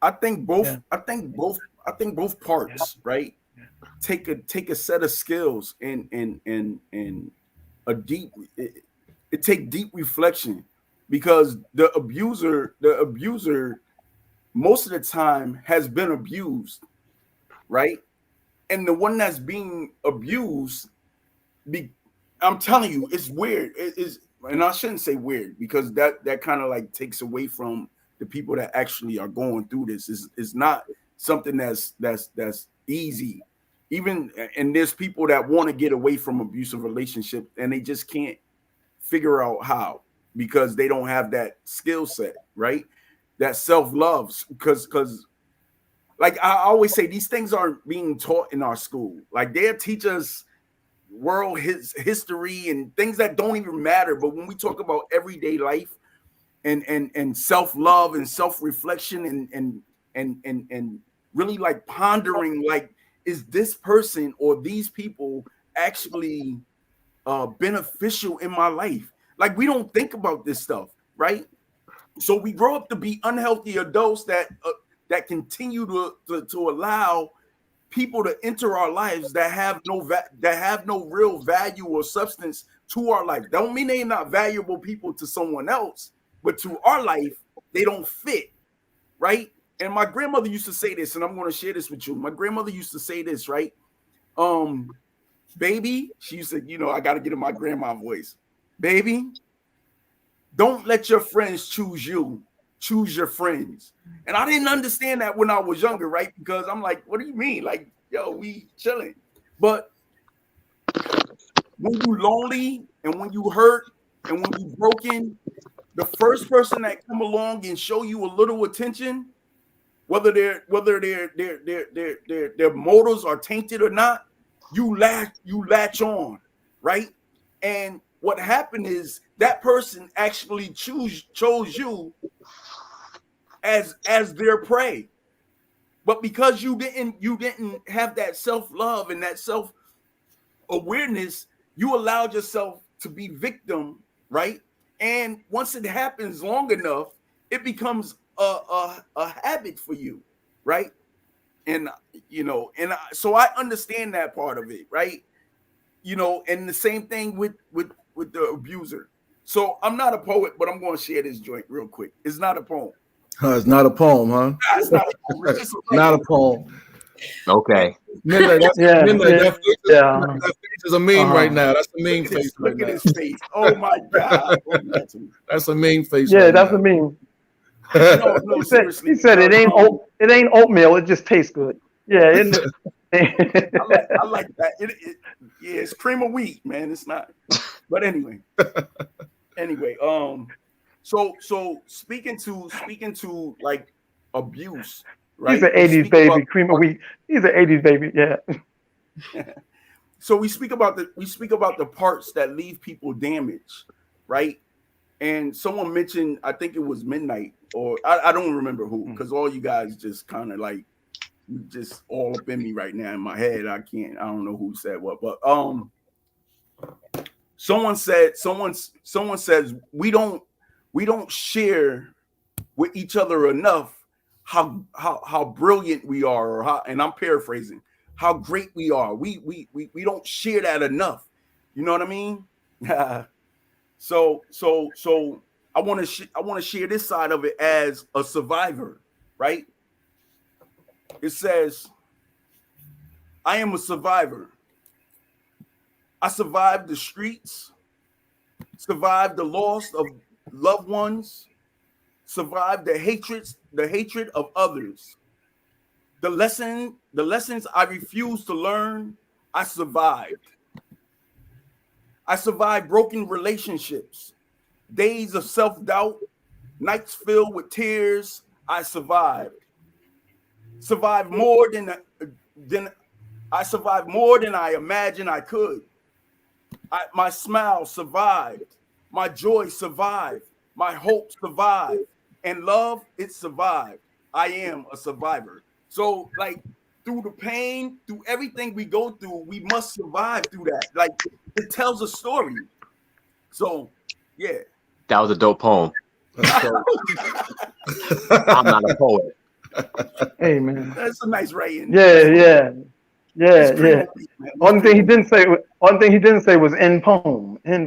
[SPEAKER 5] I think both. Yeah. I think both parts, right? Take a set of skills and a deep. It take deep reflection. Because the abuser, most of the time has been abused, right? And the one that's being abused, I'm telling you, it's weird. It is, and I shouldn't say weird because that kind of like takes away from the people that actually are going through this. It's not something that's easy. Even, and there's people that want to get away from abusive relationships and they just can't figure out how. Because they don't have that skill set, right? That self-love. Because like I always say, these things aren't being taught in our school. Like they'll teach us world history and things that don't even matter. But when we talk about everyday life and self-love and self-reflection and really like pondering, like, is this person or these people actually beneficial in my life? Like we don't think about this stuff, right? So we grow up to be unhealthy adults that continue to allow people to enter our lives that have no real value or substance to our life. Don't mean they're not valuable people to someone else, but to our life they don't fit, right? And my grandmother used to say this, and I'm going to share this with you. My grandmother used to say this, right? Baby, she used to, I got to get in my grandma voice. Baby, don't let your friends choose you. Choose your friends. And I didn't understand that when I was younger, right? Because I'm like, what do you mean? Like, yo, we chilling. But when you lonely and when you hurt and when you broken, the first person that come along and show you a little attention, whether their motives are tainted or not, you latch on, right? And what happened is that person actually chose you as their prey. But because you didn't have that self-love and that self-awareness, you allowed yourself to be victim, right? And once it happens long enough, it becomes a habit for you, right? And so I understand that part of it, right? And the same thing with the abuser. So I'm not a poet, but I'm going to share this joint real quick. It's not a poem.
[SPEAKER 4] It's not a poem, huh?
[SPEAKER 5] Nah, it's not a poem. It's just
[SPEAKER 4] not a poem.
[SPEAKER 3] Okay.
[SPEAKER 4] Midnight, that face is a meme right now. That's a meme face.
[SPEAKER 5] Look at his face. Oh my God.
[SPEAKER 4] That's a meme face.
[SPEAKER 6] Yeah, that's a meme. No, seriously. He said it ain't oatmeal. It just tastes good. Yeah.
[SPEAKER 5] I like that. Yeah, it's cream of wheat, man. It's not. But anyway. So speaking to like abuse, right?
[SPEAKER 6] He's an '80s baby, cream of wheat. He's an '80s baby, yeah.
[SPEAKER 5] So we speak about the parts that leave people damaged, right? And someone mentioned, I think it was Midnight, or I don't remember who, because all you guys just kind of like just all up in me right now in my head. I don't know who said what, but someone says we don't share with each other enough how brilliant we are, or how, and I'm paraphrasing, how great we are. We don't share that enough. You know what I mean? So I want to share this side of it as a survivor, right? It says, I am a survivor. I survived the streets, survived the loss of loved ones, survived the hatred of others. The lessons I refused to learn, I survived. I survived broken relationships, days of self-doubt, nights filled with tears. I survived. Survived more than I imagined I could. My smile survived. My joy survived. My hope survived. And love, it survived. I am a survivor. So, like, through the pain, through everything we go through, we must survive through that. Like, it tells a story. So, yeah.
[SPEAKER 3] That was a dope poem. I'm not a poet.
[SPEAKER 6] Hey, man.
[SPEAKER 5] That's a nice writing.
[SPEAKER 6] Yeah. Only thing he didn't say was end poem. Yeah.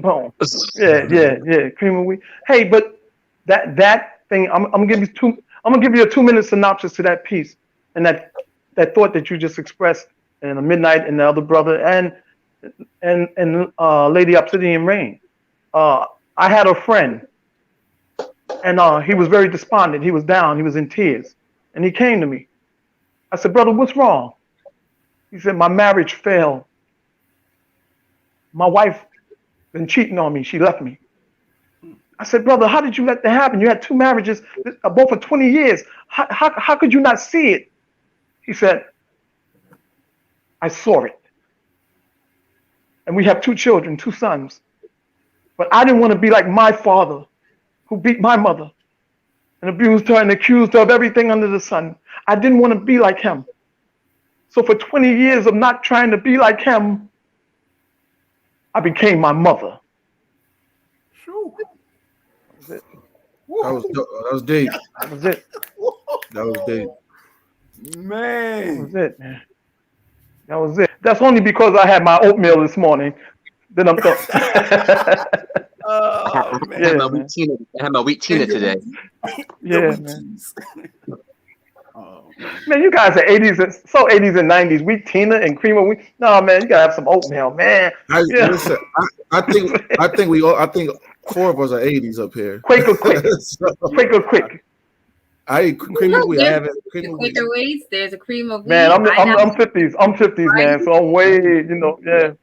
[SPEAKER 6] Cream of wheat. Hey, but that thing, I'm gonna give you a 2-minute synopsis to that piece and that thought that you just expressed in the Midnight and the other brother and Lady Obsidian Rain. I had a friend, and he was very despondent. He was down. He was in tears, and he came to me. I said, "Brother, what's wrong?" He said, "My marriage failed. My wife been cheating on me. She left me." I said, "Brother, how did you let that happen? You had 2 marriages, both for 20 years. How could you not see it?" He said, "I saw it. And we have 2 children, 2 sons. But I didn't want to be like my father, who beat my mother and abused her and accused her of everything under the sun. I didn't want to be like him. So for 20 years of not trying to be like him, I became my mother."
[SPEAKER 4] That was deep.
[SPEAKER 6] That was it.
[SPEAKER 4] That was deep.
[SPEAKER 5] Man.
[SPEAKER 6] That was it, man. That was it. That's only because I had my oatmeal this morning. Then I'm done.
[SPEAKER 5] Oh,
[SPEAKER 3] I had my wheat tina today.
[SPEAKER 6] Yeah, man. Man, you guys are 80s and 90s. Wheat tina and cream of wheat. No, man, you gotta have some oatmeal, man.
[SPEAKER 4] Listen, I think 4 of us are 80s up here.
[SPEAKER 6] Quaker quick. Quaker quick.
[SPEAKER 4] I eat cream of wheat. I have cream of wheat.
[SPEAKER 2] Quaker Ways, there's a cream of wheat.
[SPEAKER 6] Man, I'm 50s. I'm 50s, man. So I'm way, yeah.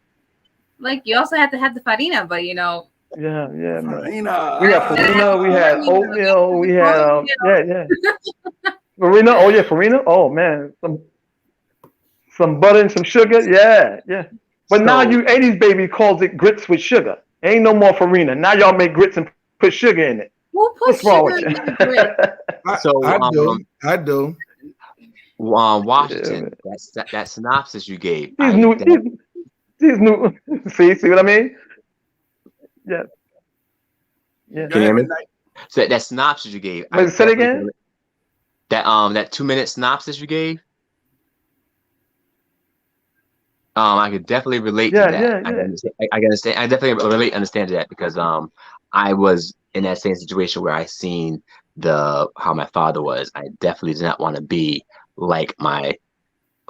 [SPEAKER 2] Like, you also have to have the farina, but
[SPEAKER 6] Yeah, man.
[SPEAKER 5] Farina.
[SPEAKER 6] We had farina, we had oatmeal, we had farina. Oh yeah, farina. Oh man, some butter and some sugar. Yeah. But now you 80s baby calls it grits with sugar. Ain't no more farina. Now y'all make grits and put sugar in it.
[SPEAKER 2] Who puts
[SPEAKER 6] What's wrong with
[SPEAKER 2] sugar
[SPEAKER 6] you?
[SPEAKER 2] in the grit?
[SPEAKER 4] I do.
[SPEAKER 3] Washington,
[SPEAKER 6] Yeah,
[SPEAKER 3] that synopsis you gave.
[SPEAKER 6] These new. See what I mean? Yeah.
[SPEAKER 3] Can you hear me? So that synopsis you gave.
[SPEAKER 6] Wait, say it again.
[SPEAKER 3] That 2-minute synopsis you gave. I could definitely relate to that.
[SPEAKER 6] Yeah.
[SPEAKER 3] I can understand. I definitely understand that because I was in that same situation where I seen how my father was. I definitely did not want to be like my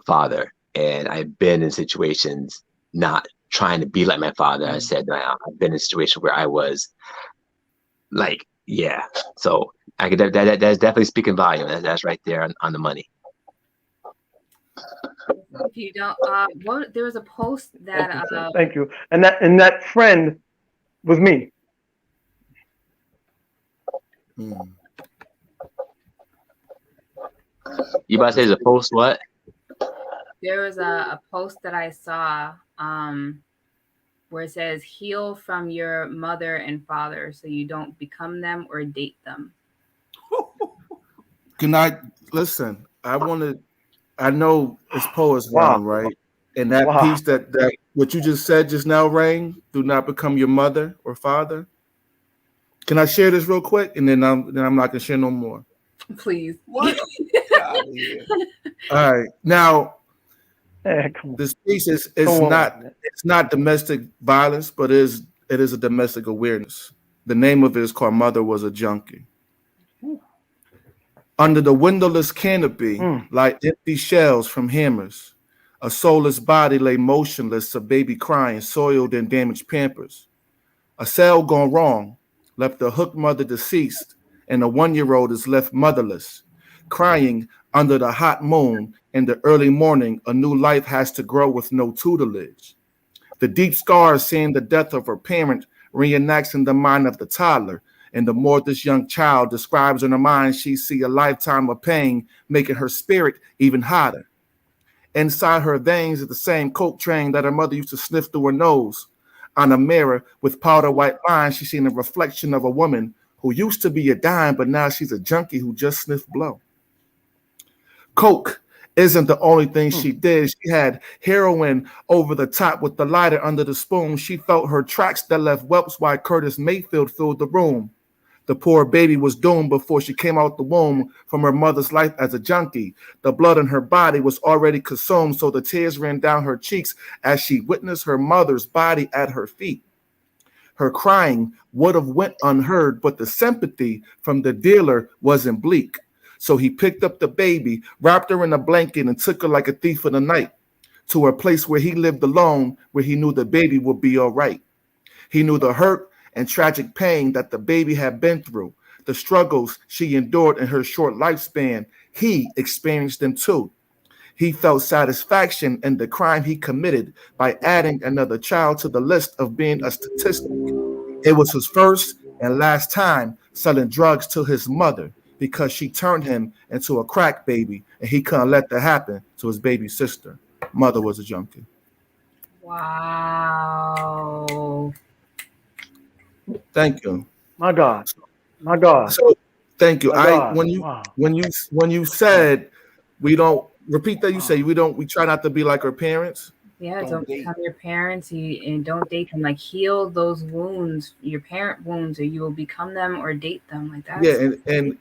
[SPEAKER 3] father, and I've been in situations not trying to be like my father. I said I've been in a situation where I was like, yeah. So I could that's definitely speaking volume. That's right there on the money.
[SPEAKER 2] If you don't, there was a post that
[SPEAKER 6] Thank you. And that friend was me.
[SPEAKER 3] You about to say the post what?
[SPEAKER 2] There was a post that I saw where it says heal from your mother and father so you don't become them or date them.
[SPEAKER 4] Can I listen? I know it's poets
[SPEAKER 6] Wow.
[SPEAKER 4] round, right? And that
[SPEAKER 6] Wow.
[SPEAKER 4] piece that what you just said just now, Rain, do not become your mother or father. Can I share this real quick? And then I'm not gonna share no more.
[SPEAKER 2] Please.
[SPEAKER 5] What? Get out of here.
[SPEAKER 4] All right. Now
[SPEAKER 6] Yeah, come on.
[SPEAKER 4] this piece is
[SPEAKER 6] Come on.
[SPEAKER 4] it's not domestic violence, but it is a domestic awareness. The name of it is called Mother Was a Junkie. Under the windowless canopy, like empty shells from hammers, a soulless body lay motionless, a baby crying, soiled and damaged pampers. A cell gone wrong, left the hooked mother deceased, and a 1-year-old is left motherless, crying under the hot moon. In the early morning, a new life has to grow with no tutelage. The deep scars seeing the death of her parent reenacts in the mind of the toddler. And the more this young child describes in her mind, she see a lifetime of pain, making her spirit even hotter. Inside her veins is the same coke train that her mother used to sniff through her nose. On a mirror with powder white lines, she's seen a reflection of a woman who used to be a dime, but now she's a junkie who just sniffed blow. Coke isn't the only thing she did. She had heroin over the top with the lighter under the spoon. She felt her tracks that left whelps while Curtis Mayfield filled the room. The poor baby was doomed before she came out the womb from her mother's life as a junkie. The blood in her body was already consumed, so the tears ran down her cheeks as she witnessed her mother's body at her feet. Her crying would have went unheard, but the sympathy from the dealer wasn't bleak. So he picked up the baby, wrapped her in a blanket, and took her like a thief in the night to a place where he lived alone, where he knew the baby would be all right. He knew the hurt and tragic pain that the baby had been through, the struggles she endured in her short lifespan. He experienced them too. He felt satisfaction in the crime he committed by adding another child to the list of being a statistic. It was his first and last time selling drugs to his mother because she turned him into a crack baby and he couldn't let that happen to his baby sister. Mother was a junkie.
[SPEAKER 2] Wow.
[SPEAKER 4] Thank you.
[SPEAKER 6] My God. My God.
[SPEAKER 4] So thank you.
[SPEAKER 6] My God. Wow.
[SPEAKER 4] When you said we don't repeat that, you say we try not to be like our parents.
[SPEAKER 2] Yeah,
[SPEAKER 5] Don't
[SPEAKER 2] don't
[SPEAKER 5] date.
[SPEAKER 2] become your parents and don't date them. Like heal those wounds, your parent wounds, or you will become them or date them. Like that.
[SPEAKER 4] Yeah, and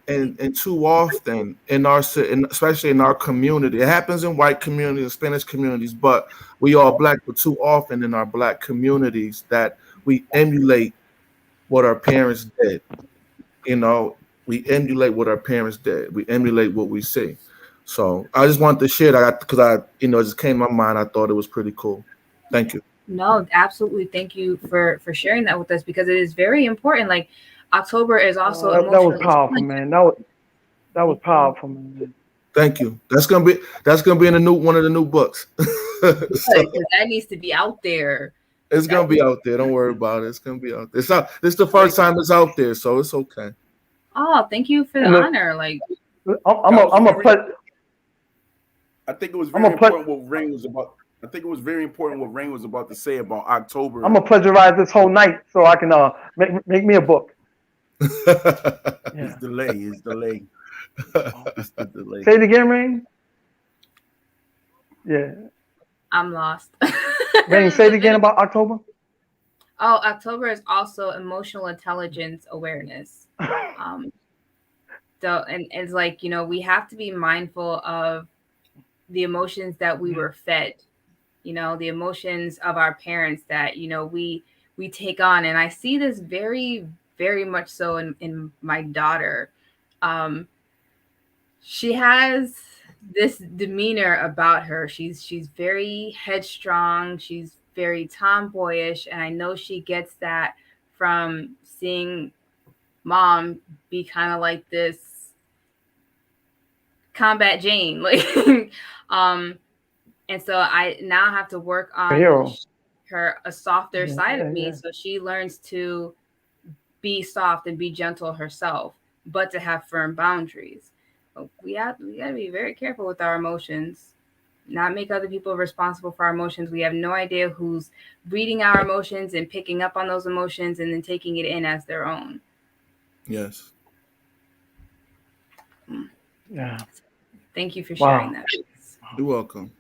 [SPEAKER 4] too often especially in our community, it happens in white communities, Spanish communities, but we all black. But too often in our black communities, that we emulate what our parents did. You know, we emulate what our parents did. We emulate what we see. So I just wanted to share that because it just came to my mind. I thought it was pretty cool. Thank you.
[SPEAKER 2] No, absolutely. Thank you for sharing that with us because it is very important. Like October is also
[SPEAKER 6] That was
[SPEAKER 2] emotional
[SPEAKER 6] powerful,
[SPEAKER 2] intelligence.
[SPEAKER 6] man. That was powerful, man.
[SPEAKER 4] Thank you. That's gonna be in one of the new books. So,
[SPEAKER 2] Because that needs to be out there.
[SPEAKER 4] it's gonna be out there. Don't worry about it. It's gonna be out there. It's not. This is the first time it's out there, so it's okay.
[SPEAKER 2] Oh, thank you for the
[SPEAKER 6] And
[SPEAKER 2] honor. Like
[SPEAKER 6] I'm a pleasure.
[SPEAKER 5] I think it was
[SPEAKER 6] I'm
[SPEAKER 5] very
[SPEAKER 6] a ple-
[SPEAKER 5] important what Rain was about. I think it was very important what Rain was about to say about October.
[SPEAKER 6] I'm gonna plagiarize this whole night so I can make me a book.
[SPEAKER 5] His
[SPEAKER 6] Yeah.
[SPEAKER 5] delay. It's the delay.
[SPEAKER 6] Say it again, Rain. Yeah.
[SPEAKER 2] I'm lost.
[SPEAKER 6] Rain, say it again about October.
[SPEAKER 2] Oh, October is also emotional intelligence awareness. So and it's like, we have to be mindful of the emotions that we were fed, the emotions of our parents that, we take on. And I see this very, very much so in my daughter. She has this demeanor about her. She's very headstrong. She's very tomboyish. And I know she gets that from seeing mom be kind of like this combat Jane. Like, and so I now have to work on her a softer side of me. So she learns to be soft and be gentle herself, but to have firm boundaries. we got to be very careful with our emotions, not make other people responsible for our emotions. We have no idea who's reading our emotions and picking up on those emotions and then taking it in as their own.
[SPEAKER 4] Yes.
[SPEAKER 6] Yeah.
[SPEAKER 2] Thank you for sharing
[SPEAKER 6] Wow.
[SPEAKER 2] that.
[SPEAKER 4] You're welcome.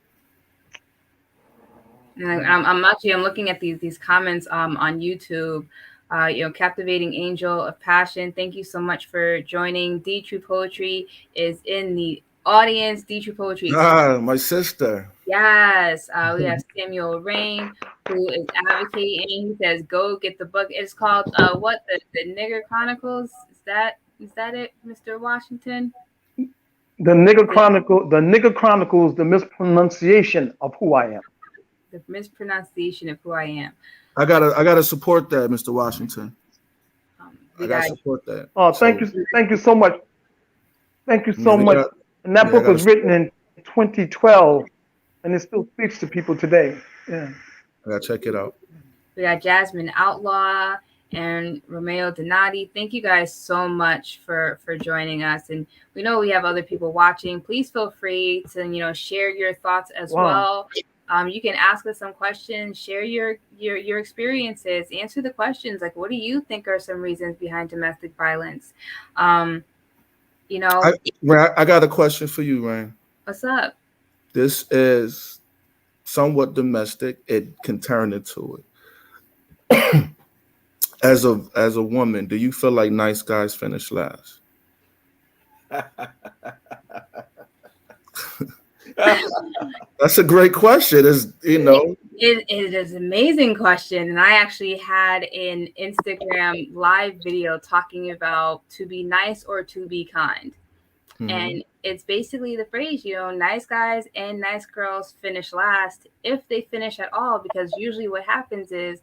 [SPEAKER 2] And I'm looking at these comments on YouTube. Captivating Angel of Passion. Thank you so much for joining. D True Poetry is in the audience. D True Poetry.
[SPEAKER 4] My sister.
[SPEAKER 2] Yes. We have Samuel Rain, who is advocating. He says, "Go get the book." It's called what the Nigger Chronicles. Is that it, Mr. Washington?
[SPEAKER 6] The Nigger Chronicles, the mispronunciation of who I am.
[SPEAKER 2] The mispronunciation of who I am.
[SPEAKER 4] I gotta support that, Mr. Washington. I gotta support that.
[SPEAKER 6] Oh, thank you so much. Thank you so much. And that book was written in 2012, and it still speaks to people today. Yeah.
[SPEAKER 4] I gotta check it out.
[SPEAKER 2] We got Jasmine Outlaw and Romeo Donati. Thank you guys so much for joining us. And we know we have other people watching. Please feel free to share your thoughts as well. You can ask us some questions, share your experiences, answer the questions like, what do you think are some reasons behind domestic violence? I
[SPEAKER 4] got a question for you, Ryan.
[SPEAKER 2] What's up?
[SPEAKER 4] This is somewhat domestic. It can turn into it. As a woman, do you feel like nice guys finish last? That's a great question.
[SPEAKER 2] It is an amazing question. And I actually had an Instagram live video talking about to be nice or to be kind. Mm-hmm. And it's basically the phrase, nice guys and nice girls finish last if they finish at all, because usually what happens is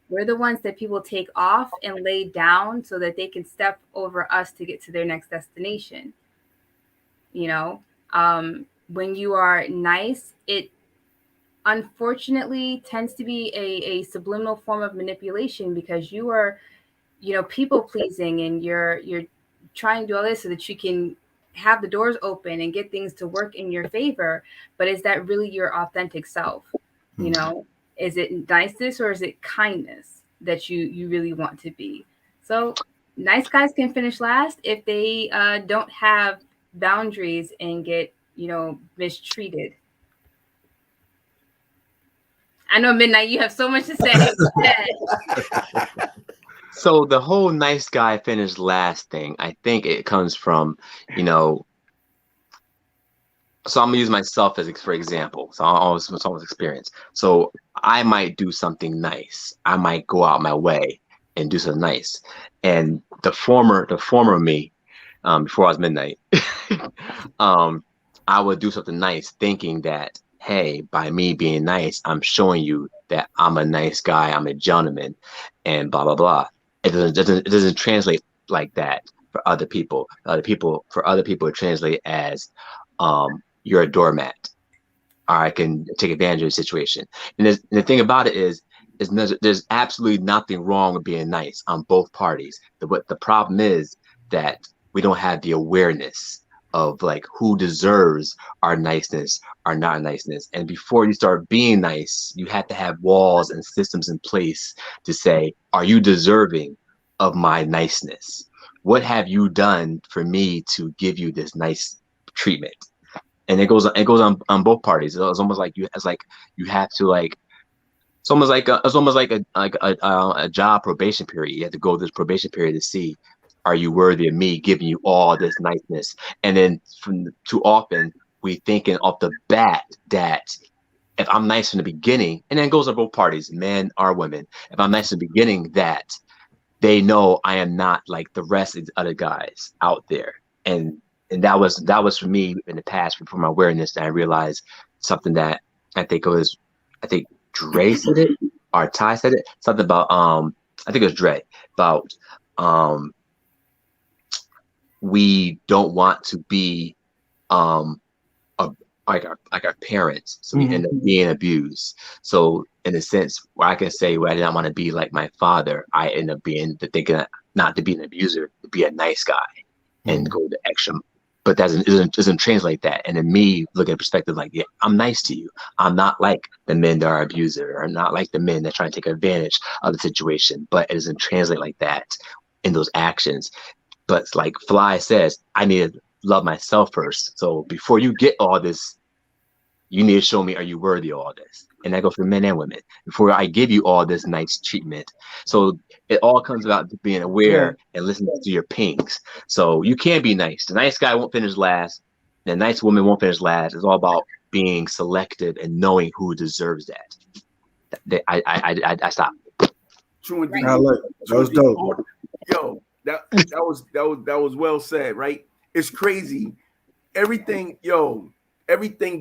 [SPEAKER 2] we're the ones that people take off and lay down so that they can step over us to get to their next destination. When you are nice, it unfortunately tends to be a subliminal form of manipulation, because you are, people pleasing, and you're trying to do all this so that you can have the doors open and get things to work in your favor. But is that really your authentic self? Is it niceness or is it kindness that you really want to be? So nice guys can finish last if they don't have boundaries and get mistreated. I know, Midnight, you have so much to say.
[SPEAKER 3] So the whole nice guy finished last thing, I think it comes from, so I'm gonna use myself for example. So it's always experience. So I might do something nice. I might go out my way and do something nice. And the former me, before I was Midnight, I would do something nice, thinking that, hey, by me being nice, I'm showing you that I'm a nice guy, I'm a gentleman, and blah blah blah. It doesn't translate like that for other people. For other people, it translates as you're a doormat, or I can take advantage of the situation. And the thing about it is there's absolutely nothing wrong with being nice on both parties. But the problem is that we don't have the awareness of like who deserves our niceness, our not niceness. And before you start being nice, you have to have walls and systems in place to say, are you deserving of my niceness? What have you done for me to give you this nice treatment? And it goes on both parties. It's almost like you have to like, it's almost like a job probation period. You have to go through this probation period to see, are you worthy of me giving you all this niceness? And then too often we thinking off the bat that if I'm nice from the beginning, and then it goes on both parties, men or women, if I'm nice in the beginning, that they know I am not like the rest of the other guys out there. And that was for me in the past, before my awareness, that I realized something that I think Dre said it, or Ty said it, something about I think it was Dre, about we don't want to be like our parents, so we end up being abused. So in a sense, where I can say, well, I didn't want to be like my father, I end up being thinking not to be an abuser, to be a nice guy and go the but that doesn't translate that. And then me looking at perspective like, yeah, I'm nice to you. I'm not like the men that are abuser, or not like the men that try to take advantage of the situation, but it doesn't translate like that in those actions. But like Fly says, I need to love myself first. So before you get all this, you need to show me, are you worthy of all this? And that goes for men and women. Before I give you all this nice treatment. So it all comes about being aware and listening to your pings. So you can be nice. The nice guy won't finish last. The nice woman won't finish last. It's all about being selective and knowing who deserves that. I stop.
[SPEAKER 5] True indeed.
[SPEAKER 4] That was dope.
[SPEAKER 5] Yo, that was well said, right? It's crazy. Everything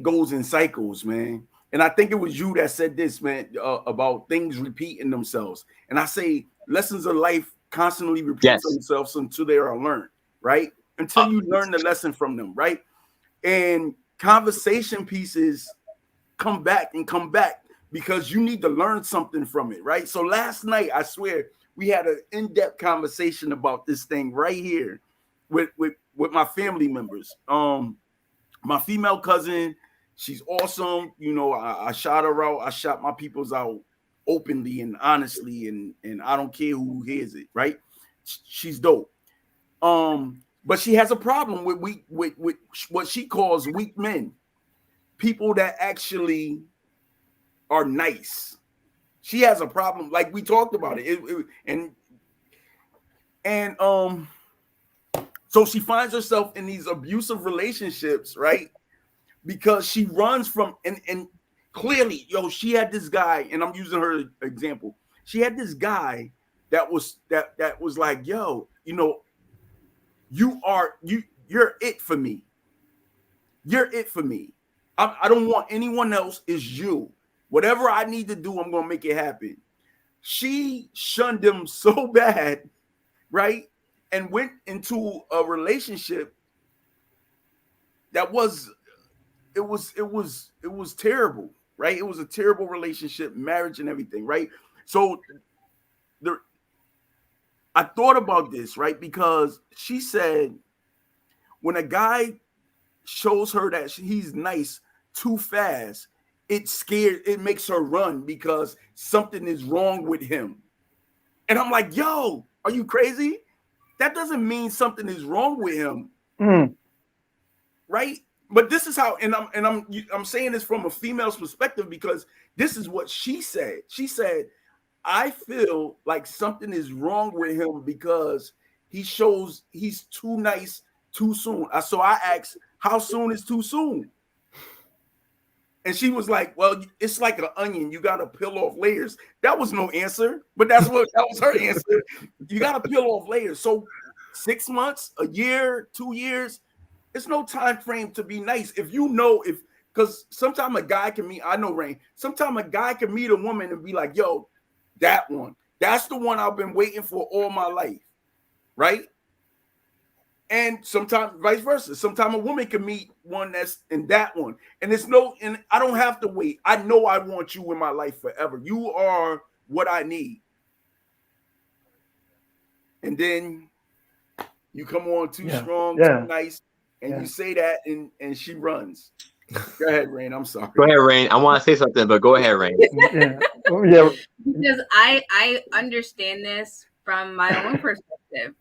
[SPEAKER 5] goes in cycles, man. And I think it was you that said this, man, about things repeating themselves. And I say lessons of life constantly repeat themselves until they are learned, right? Until you learn the lesson from them, right? And conversation pieces come back because you need to learn something from it, right? So last night, I swear, we had an in-depth conversation about this thing right here with my family members. My female cousin, she's awesome. You know, I shot her out. I shot my peoples out openly and honestly, and I don't care who hears it, right? She's dope. But she has a problem with what she calls weak men, people that actually are nice. She has a problem, like we talked about it, and so she finds herself in these abusive relationships, right? Because she runs from and clearly, she had this guy, and I'm using her example. She had this guy that was like, yo, you're it for me. You're it for me. I don't want anyone else. Is you. Whatever I need to do, I'm gonna make it happen. She shunned him so bad, right? And went into a relationship that was terrible, right? It was a terrible relationship, marriage and everything, right? So I thought about this, right? Because she said when a guy shows her that he's nice too fast, it makes her run because something is wrong with him. And I'm like, yo, are you crazy? That doesn't mean something is wrong with him. Right? But this is how, and I'm saying this from a female's perspective because this is what she said. She said, I feel like something is wrong with him because he shows he's too nice too soon. So I asked, how soon is too soon? And she was like, well, it's like an onion. You got to peel off layers. That was no answer, but that was her answer. You got to peel off layers. So 6 months, a year, 2 years, it's no time frame to be nice. Because sometimes a guy can meet, I know, Rain, sometimes a guy can meet a woman and be like, yo, that one, that's the one I've been waiting for all my life, right? And sometimes vice versa. Sometimes a woman can meet one that's in that one. And I don't have to wait. I know I want you in my life forever. You are what I need. And then you come on too strong, too nice, and you say that, and she runs. Go ahead, Rain. I'm sorry.
[SPEAKER 3] Go ahead, Rain. I want to say something, but go ahead, Rain.
[SPEAKER 2] Because I understand this from my own perspective.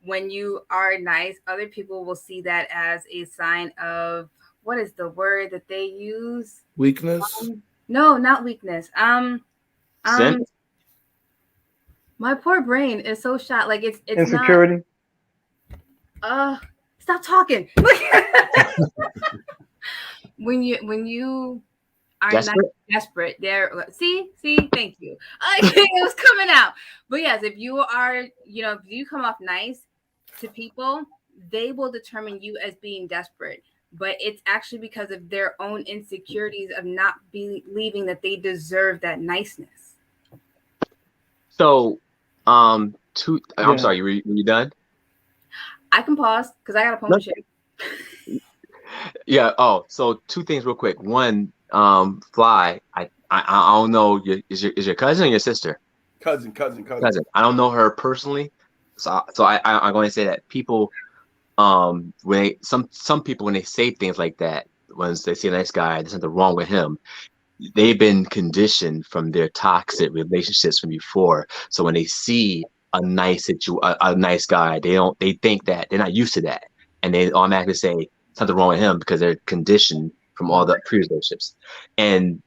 [SPEAKER 2] When you are nice, other people will see that as a sign of, what is the word that they use?
[SPEAKER 4] Weakness?
[SPEAKER 2] No, not weakness.
[SPEAKER 3] Sin?
[SPEAKER 2] My poor brain is so shot. Like it's
[SPEAKER 6] insecurity.
[SPEAKER 2] Stop talking. When you are desperate, there. See, thank you. It was coming out. But yes, if you are, if you come off nice to people, they will determine you as being desperate. But it's actually because of their own insecurities of not believing that they deserve that niceness.
[SPEAKER 3] So, I'm sorry, were you done?
[SPEAKER 2] I can pause because I got a poem shit.
[SPEAKER 3] Yeah. Oh, so two things real quick. One, Fly. I don't know. Is your cousin or your sister?
[SPEAKER 5] Cousin.
[SPEAKER 3] I don't know her personally, so I'm going to say that people some people, when they say things like that, when they see a nice guy, there's something wrong with him, they've been conditioned from their toxic relationships from before. So when they see a nice guy, they think that they're not used to that, and they automatically say something wrong with him because they're conditioned from all the previous relationships. And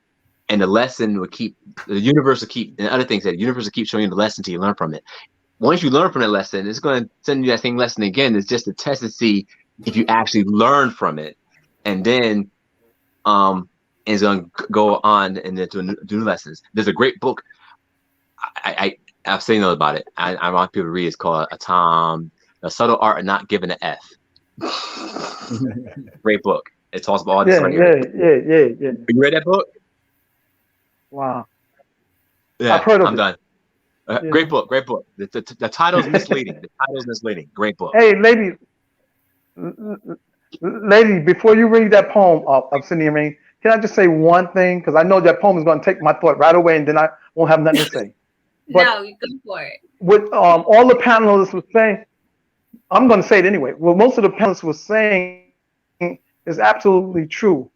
[SPEAKER 3] the lesson will keep, the universe will keep, and other things that the universe will keep showing you the lesson until you learn from it. Once you learn from that lesson, it's going to send you that same lesson again. It's just a test to see if you actually learn from it, and then it's going to go on and then do new lessons. There's a great book. I've seen about it. I want people to read. It's called The Subtle Art of Not Giving an F. Great book. It talks about all this.
[SPEAKER 6] Yeah.
[SPEAKER 3] You read that book?
[SPEAKER 6] Wow.
[SPEAKER 3] Yeah,
[SPEAKER 6] I've heard of
[SPEAKER 3] I'm
[SPEAKER 6] it.
[SPEAKER 3] done. Great book. The title's misleading. Great book.
[SPEAKER 6] Hey, lady, before you read that poem of Cindy and Rain, can I just say one thing? Because I know that poem is going to take my thought right away, and then I won't have nothing to say. But
[SPEAKER 2] no, you go for it.
[SPEAKER 6] What all the panelists were saying, I'm going to say it anyway. What most of the panelists were saying is absolutely true.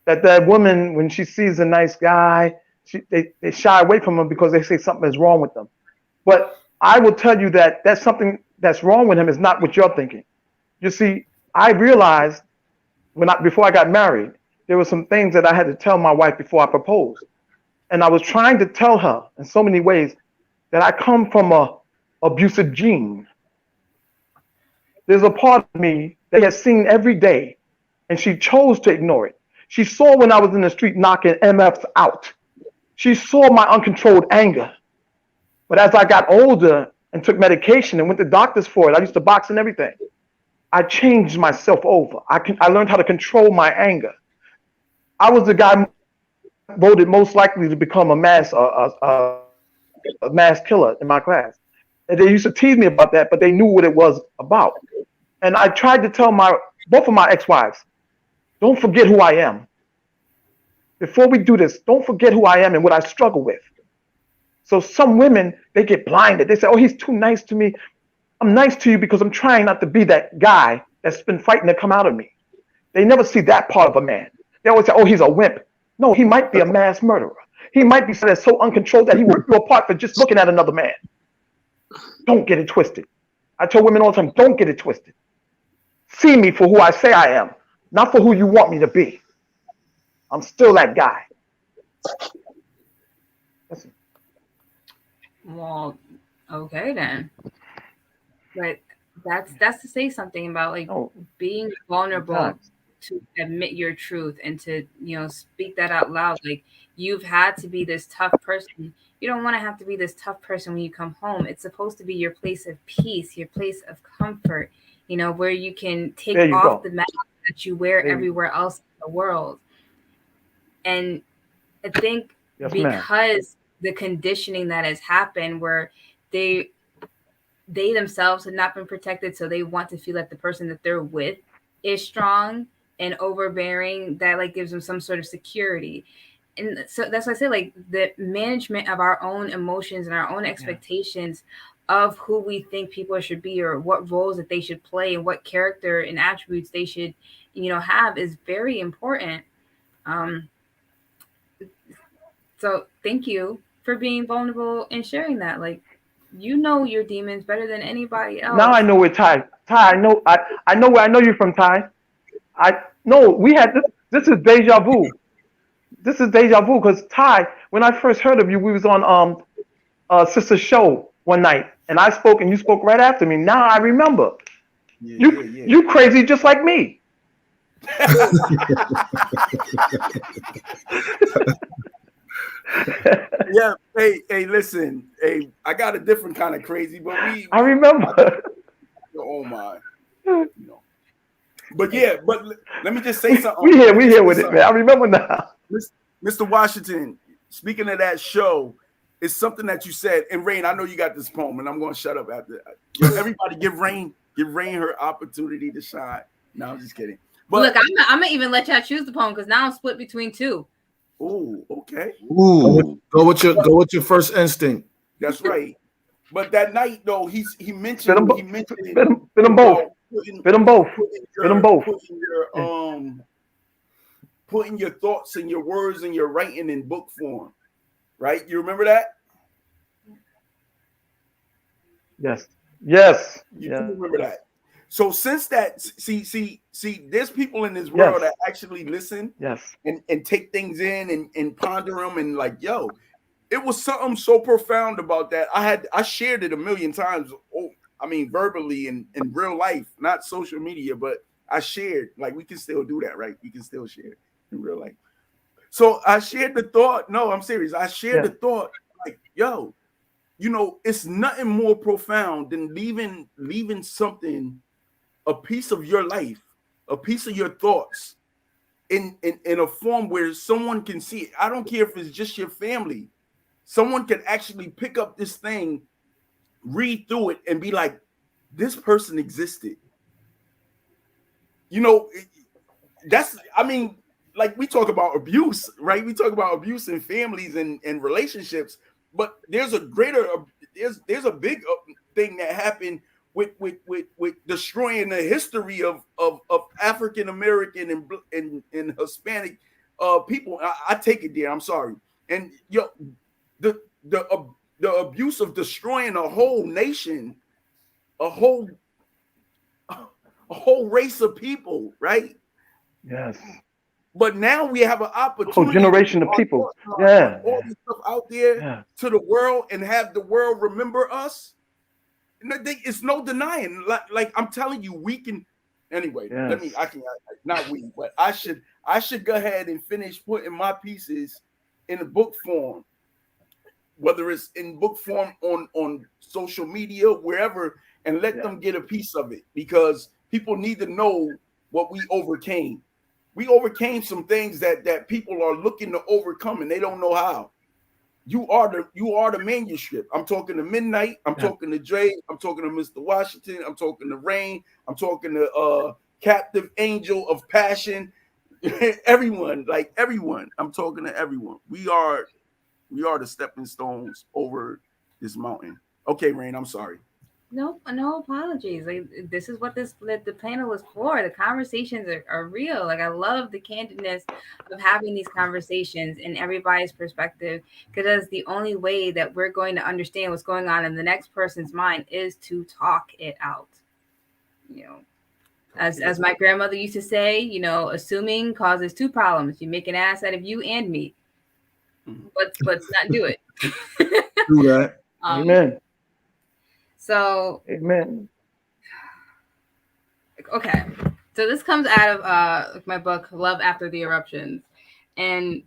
[SPEAKER 6] That woman, when she sees a nice guy, they shy away from him because they say something is wrong with them. But I will tell you that that's something that's wrong with him is not what you're thinking. You see, I realized before I got married, there were some things that I had to tell my wife before I proposed. And I was trying to tell her in so many ways that I come from a abusive gene. There's a part of me that has seen every day, and she chose to ignore it. She saw when I was in the street knocking MFs out. She saw my uncontrolled anger. But as I got older and took medication and went to doctors for it, I used to box and everything. I changed myself over. I learned how to control my anger. I was the guy voted most likely to become a mass killer in my class. And they used to tease me about that, but they knew what it was about. And I tried to tell both of my ex-wives, don't forget who I am. Before we do this, don't forget who I am and what I struggle with. So some women, they get blinded. They say, oh, he's too nice to me. I'm nice to you because I'm trying not to be that guy that's been fighting to come out of me. They never see that part of a man. They always say, oh, he's a wimp. No, he might be a mass murderer. He might be so uncontrolled that he will rip you apart for just looking at another man. Don't get it twisted. I tell women all the time, don't get it twisted. See me for who I say I am, not for who you want me to be. I'm still that guy. Listen.
[SPEAKER 2] Well, okay then. But that's to say something about being vulnerable to admit your truth and to speak that out loud. Like, you've had to be this tough person. You don't want to have to be this tough person when you come home. It's supposed to be your place of peace, your place of comfort, where you can take off the mask that you wear everywhere else in the world. And I think because the conditioning that has happened where they themselves have not been protected, so they want to feel like the person that they're with is strong and overbearing, that gives them some sort of security. And so that's why I say the management of our own emotions and our own expectations of who we think people should be or what roles that they should play and what character and attributes they should have is very important. So thank you for being vulnerable and sharing that. Your demons better than anybody else.
[SPEAKER 6] Now I know where Ty, I know where I know you from, Ty. We had this is deja vu. This is deja vu because Ty, when I first heard of you, we was on Sister's show one night, and I spoke and you spoke right after me. Now I remember. You crazy just like me.
[SPEAKER 5] Yeah, hey, listen, I got a different kind of crazy, but
[SPEAKER 6] I remember.
[SPEAKER 5] Oh my, But let me just say something.
[SPEAKER 6] we here with it, man. I remember now.
[SPEAKER 5] Mr. Washington, speaking of that show, it's something that you said. And Rain, I know you got this poem, and I'm going to shut up after. Everybody, give Rain her opportunity to shine. No, I'm just kidding. But
[SPEAKER 2] look, I'm gonna even let y'all choose the poem because now I'm split between two.
[SPEAKER 5] Oh, okay.
[SPEAKER 4] Ooh, go with your first instinct.
[SPEAKER 5] That's right. But that night, though, he mentioned
[SPEAKER 6] them both.
[SPEAKER 5] putting,
[SPEAKER 6] Fit them both.
[SPEAKER 5] putting
[SPEAKER 6] Fit them
[SPEAKER 5] your,
[SPEAKER 6] both.
[SPEAKER 5] putting your thoughts and your words and your writing in book form, right? You remember that?
[SPEAKER 6] Yes. Yes.
[SPEAKER 5] You
[SPEAKER 6] Yes.
[SPEAKER 5] do remember that. So since that, see, there's people in this
[SPEAKER 6] Yes.
[SPEAKER 5] world that actually listen
[SPEAKER 6] Yes.
[SPEAKER 5] and take things in and ponder them and like, yo, it was something so profound about that. I shared it a million times. Oh, I mean, verbally in real life, not social media, but I shared. Like, we can still do that, right? We can still share in real life. So I shared the thought. No, I'm serious. I shared the thought. Like, yo, you know, it's nothing more profound than leaving something, a piece of your life, a piece of your thoughts in a form where someone can see it. I don't care if it's just your family. Someone can actually pick up this thing, read through it, and be like, this person existed. You know, I mean, like we talk about abuse, right? We talk about abuse in families and relationships, but there's a greater, there's a big thing that happened with destroying the history of African American and Hispanic people. I take it there. I'm sorry, and the the abuse of destroying a whole nation, a whole race of people, right?
[SPEAKER 6] Yes.
[SPEAKER 5] But now we have an opportunity
[SPEAKER 6] Whole generation of people. Yeah.
[SPEAKER 5] all this stuff out there
[SPEAKER 6] Yeah.
[SPEAKER 5] to the world and have the world remember us. It's no denying. Like I'm telling you, we can. Anyway,
[SPEAKER 6] Yes.
[SPEAKER 5] not we, but I should go ahead and finish putting my pieces in a book form, whether it's in book form on social media, wherever, and let them get a piece of it, because people need to know what we overcame. We overcame some things that people are looking to overcome and they don't know how. You are the manuscript. I'm talking to Midnight. I'm talking to Dre. I'm talking to Mr. Washington. I'm talking to Rain. I'm talking to Captive Angel of Passion. Everyone, like everyone. I'm talking to everyone. We are the stepping stones over this mountain. Okay, Rain, I'm sorry.
[SPEAKER 2] No apologies. Like, this is what the panel is for. The conversations are real. Like, I love the candidness of having these conversations in everybody's perspective, because that's the only way that we're going to understand what's going on in the next person's mind, is to talk it out. You know, as my grandmother used to say, you know, assuming causes two problems. You make an ass out of you and me. Let's not do it.
[SPEAKER 4] Do that.
[SPEAKER 6] Amen.
[SPEAKER 2] So,
[SPEAKER 6] amen.
[SPEAKER 2] Okay, so this comes out of my book Love After the Eruptions, and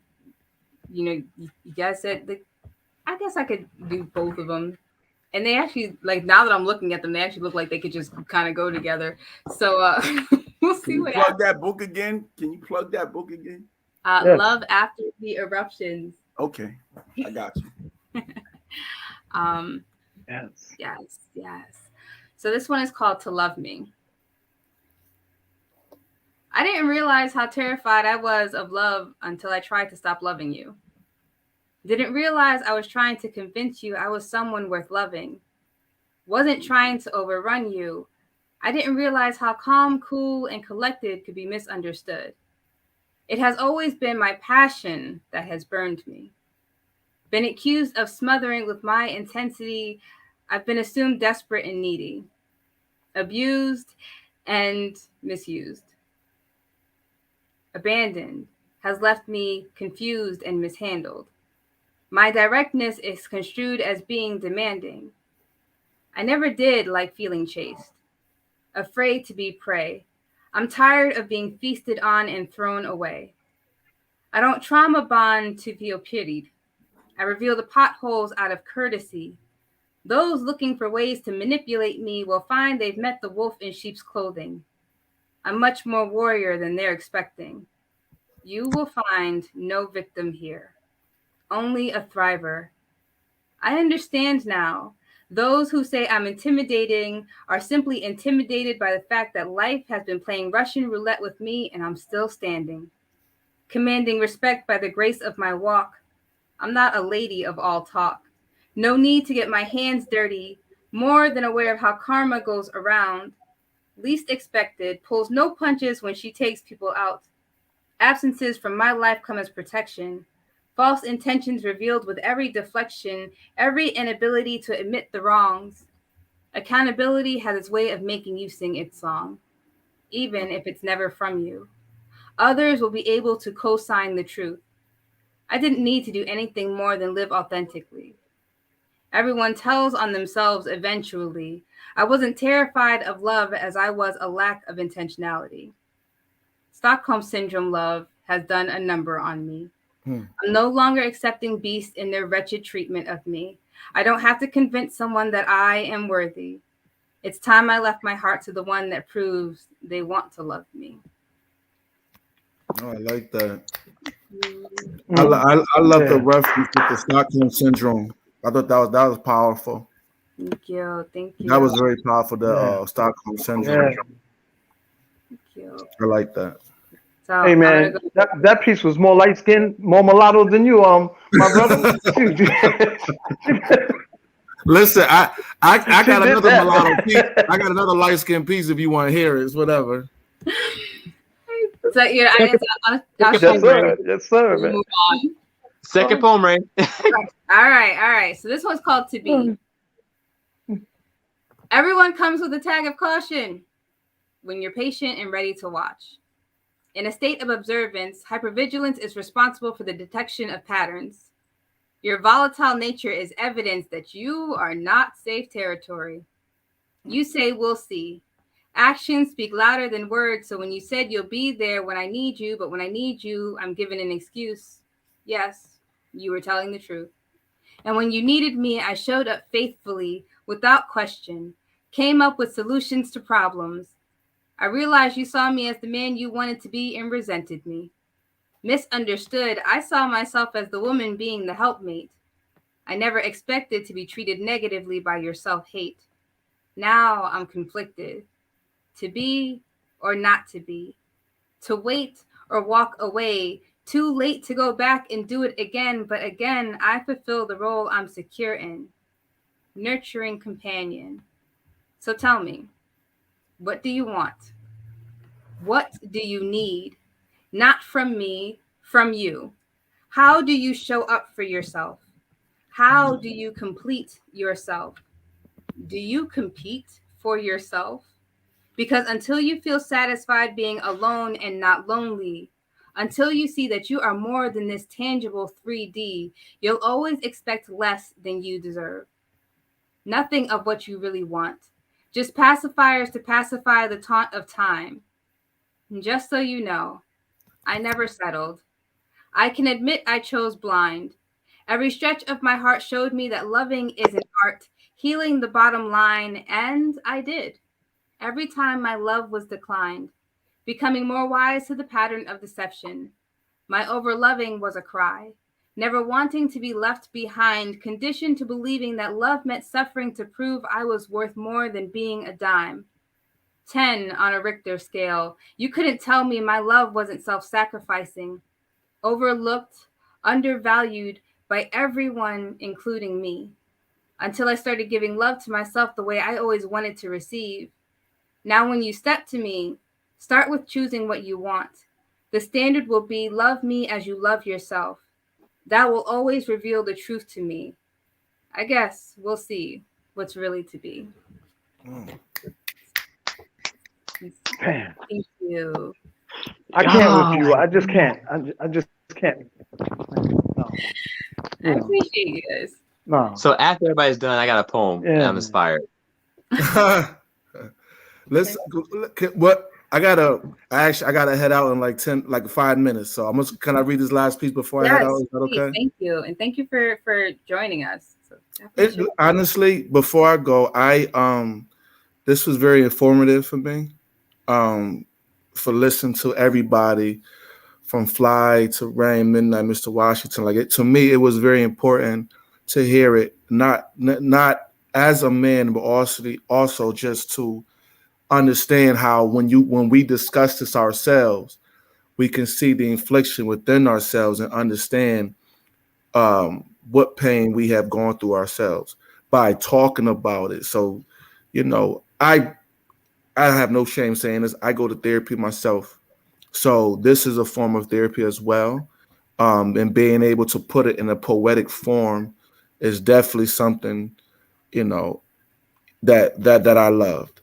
[SPEAKER 2] you know, you guys said that I guess I could do both of them, and they actually, like, now that I'm looking at them, they actually look like they could just kind of go together. So we'll see what
[SPEAKER 5] plug that book again. Can you plug that book again?
[SPEAKER 6] Yes.
[SPEAKER 2] Love After the Eruptions.
[SPEAKER 5] Okay, I got you.
[SPEAKER 2] Yes. So this one is called To Love Me. I didn't realize how terrified I was of love until I tried to stop loving you. Didn't realize I was trying to convince you I was someone worth loving. Wasn't trying to overrun you. I didn't realize how calm, cool, and collected could be misunderstood. It has always been my passion that has burned me. Been accused of smothering with my intensity. I've been assumed desperate and needy. Abused and misused. Abandoned has left me confused and mishandled. My directness is construed as being demanding. I never did like feeling chased, afraid to be prey. I'm tired of being feasted on and thrown away. I don't trauma bond to feel pitied. I reveal the potholes out of courtesy. Those looking for ways to manipulate me will find they've met the wolf in sheep's clothing. I'm much more warrior than they're expecting. You will find no victim here, only a thriver. I understand now. Those who say I'm intimidating are simply intimidated by the fact that life has been playing Russian roulette with me and I'm still standing. Commanding respect by the grace of my walk. I'm not a lady of all talk. No need to get my hands dirty, more than aware of how karma goes around. least expected, pulls no punches when she takes people out. Absences from my life come as protection. False intentions revealed with every deflection, every inability to admit the wrongs. Accountability has its way of making you sing its song, even if it's never from you. Others will be able to co-sign the truth. I didn't need to do anything more than live authentically. Everyone tells on themselves eventually. I wasn't terrified of love as I was a lack of intentionality. Stockholm Syndrome love has done a number on me. I'm no longer accepting beasts in their wretched treatment of me. I don't have to convince someone that I am worthy. It's time I left my heart to the one that proves they want to love me.
[SPEAKER 4] Oh, I like that. I love the reference with the Stockholm Syndrome. I thought that was powerful.
[SPEAKER 2] Thank you. Thank you.
[SPEAKER 4] That was very powerful, the Stockholm Syndrome.
[SPEAKER 2] Thank you.
[SPEAKER 4] I like that.
[SPEAKER 2] So
[SPEAKER 6] Hey man, that piece was more light skinned, more mulatto than you, my brother.
[SPEAKER 4] Listen, I got another mulatto piece. I got another light skinned piece if you want to hear it. It's whatever.
[SPEAKER 2] So yeah, I guess
[SPEAKER 6] yes, sir.
[SPEAKER 2] We'll move on.
[SPEAKER 3] Second poem, Ray.
[SPEAKER 2] All right. So this one's called To Be. Everyone comes with a tag of caution when you're patient and ready to watch. In a state of observance, hypervigilance is responsible for the detection of patterns. Your volatile nature is evidence that you are not safe territory. You say, we'll see. Actions speak louder than words, so when you said you'll be there when I need you, but when I need you, I'm given an excuse. Yes, you were telling the truth. And when you needed me, I showed up faithfully, without question, came up with solutions to problems. I realized you saw me as the man you wanted to be and resented me. Misunderstood, I saw myself as the woman being the helpmate. I never expected to be treated negatively by your self-hate. Now I'm conflicted. To be or not to be. To wait or walk away. Too late to go back and do it again, but again, I fulfill the role I'm secure in. Nurturing companion. So tell me, what do you want? What do you need? Not from me, from you. How do you show up for yourself? How do you complete yourself? Do you compete for yourself? Because until you feel satisfied being alone and not lonely, until you see that you are more than this tangible 3D, you'll always expect less than you deserve. Nothing of what you really want. Just pacifiers to pacify the taunt of time. And just so you know, I never settled. I can admit I chose blind. Every stretch of my heart showed me that loving is an art, healing the bottom line, and I did. Every time my love was declined, becoming more wise to the pattern of deception. My overloving was a cry, never wanting to be left behind, conditioned to believing that love meant suffering to prove I was worth more than being a dime. 10 on a Richter scale. You couldn't tell me my love wasn't self-sacrificing, overlooked, undervalued by everyone, including me, until I started giving love to myself the way I always wanted to receive. Now, when you step to me, start with choosing what you want. The standard will be love me as you love yourself. That will always reveal the truth to me. I guess we'll see what's really to be.
[SPEAKER 6] Man.
[SPEAKER 2] Thank you.
[SPEAKER 6] I can't with you. I just can't. I just can't. No.
[SPEAKER 2] I appreciate you guys.
[SPEAKER 6] No.
[SPEAKER 3] So after everybody's done, I got a poem.
[SPEAKER 6] Yeah,
[SPEAKER 3] I'm inspired.
[SPEAKER 4] Let's what I gotta head out in like 5 minutes. So can I read this last piece before I head out? Is that
[SPEAKER 2] please,
[SPEAKER 4] okay?
[SPEAKER 2] thank you. And thank you for joining us. So
[SPEAKER 4] Honestly, before I go, this was very informative for me. For listening to everybody from Fly to Rain, Midnight, Mr. Washington. To me, it was very important to hear it, not as a man, but also just to understand how when we discuss this ourselves, we can see the infliction within ourselves and understand what pain we have gone through ourselves by talking about it. So, I have no shame saying this. I go to therapy myself. So this is a form of therapy as well. And being able to put it in a poetic form is definitely something, you know, that I loved.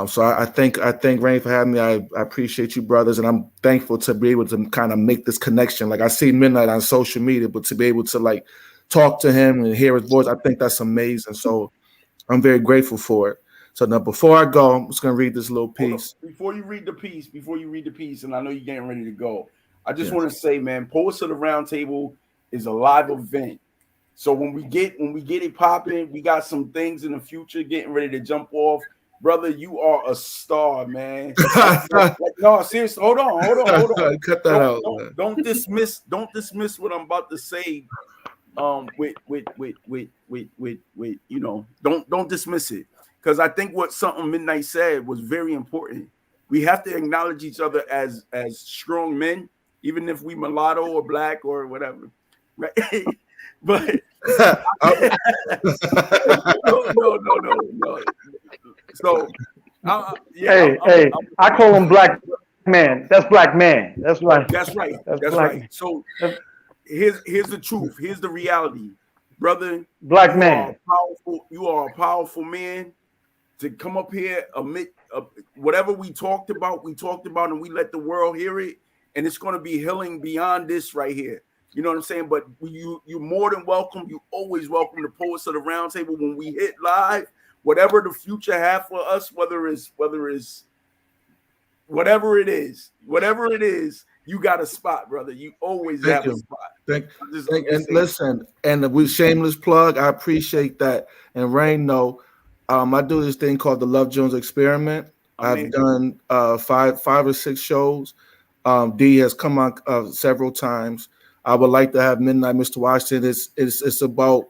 [SPEAKER 4] So I thank Rain for having me. I appreciate you, brothers, and I'm thankful to be able to kind of make this connection. Like I see Midnight on social media, but to be able to like talk to him and hear his voice, I think that's amazing. So I'm very grateful for it. So now before I go, I'm just gonna read this little piece.
[SPEAKER 5] Before you read the piece, and I know you're getting ready to go, I just
[SPEAKER 4] Yes.
[SPEAKER 5] want to say, man, Poets of the Round Table is a live event. So when we get it popping, we got some things in the future getting ready to jump off. Brother, you are a star, man. No, seriously, hold on.
[SPEAKER 4] Cut that out.
[SPEAKER 5] Don't dismiss what I'm about to say. With you know, don't dismiss it, because I think what something Midnight said was very important. We have to acknowledge each other as strong men, even if we mulatto or black or whatever, right? But no. So, yeah,
[SPEAKER 6] I call him black man. That's black man. That's right.
[SPEAKER 5] That's right.
[SPEAKER 6] That's
[SPEAKER 5] That's
[SPEAKER 6] black
[SPEAKER 5] right.
[SPEAKER 6] man.
[SPEAKER 5] So here's the truth. Here's the reality, brother.
[SPEAKER 6] Black man.
[SPEAKER 5] You are a powerful man. To come up here, admit whatever we talked about, and we let the world hear it, and it's going to be healing beyond this right here. You know what I'm saying? But you're more than welcome. You always welcome the Poets of the Round Table when we hit live. Whatever the future have for us, whether it's whatever it is, you got a spot, brother. You always have a spot.
[SPEAKER 4] And listen, and with shameless plug, I appreciate that. And Rain, no, I do this thing called the Love Jones Experiment. I've done 5 or 6 shows. D has come on several times. I would like to have Midnight Mr. Washington. It's about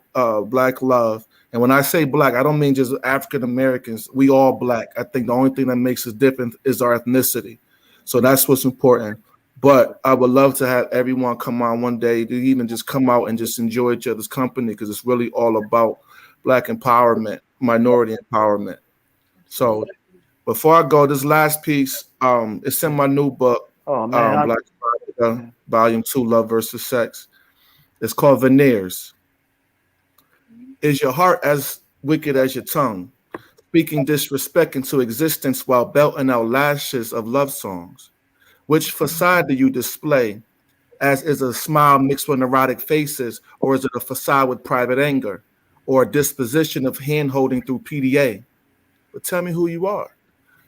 [SPEAKER 4] Black love. And when I say Black, I don't mean just African Americans. We all Black. I think the only thing that makes us different is our ethnicity. So that's what's important. But I would love to have everyone come on one day to even just come out and just enjoy each other's company, because it's really all about Black empowerment, minority empowerment. So before I go, this last piece, it's in my new book, Black America, Volume 2, Love versus Sex. It's called Veneers. Is your heart as wicked as your tongue, speaking disrespect into existence while belting out lashes of love songs? Which facade do you display? As is a smile mixed with neurotic faces, or is it a facade with private anger, or a disposition of hand-holding through PDA? But tell me who you are.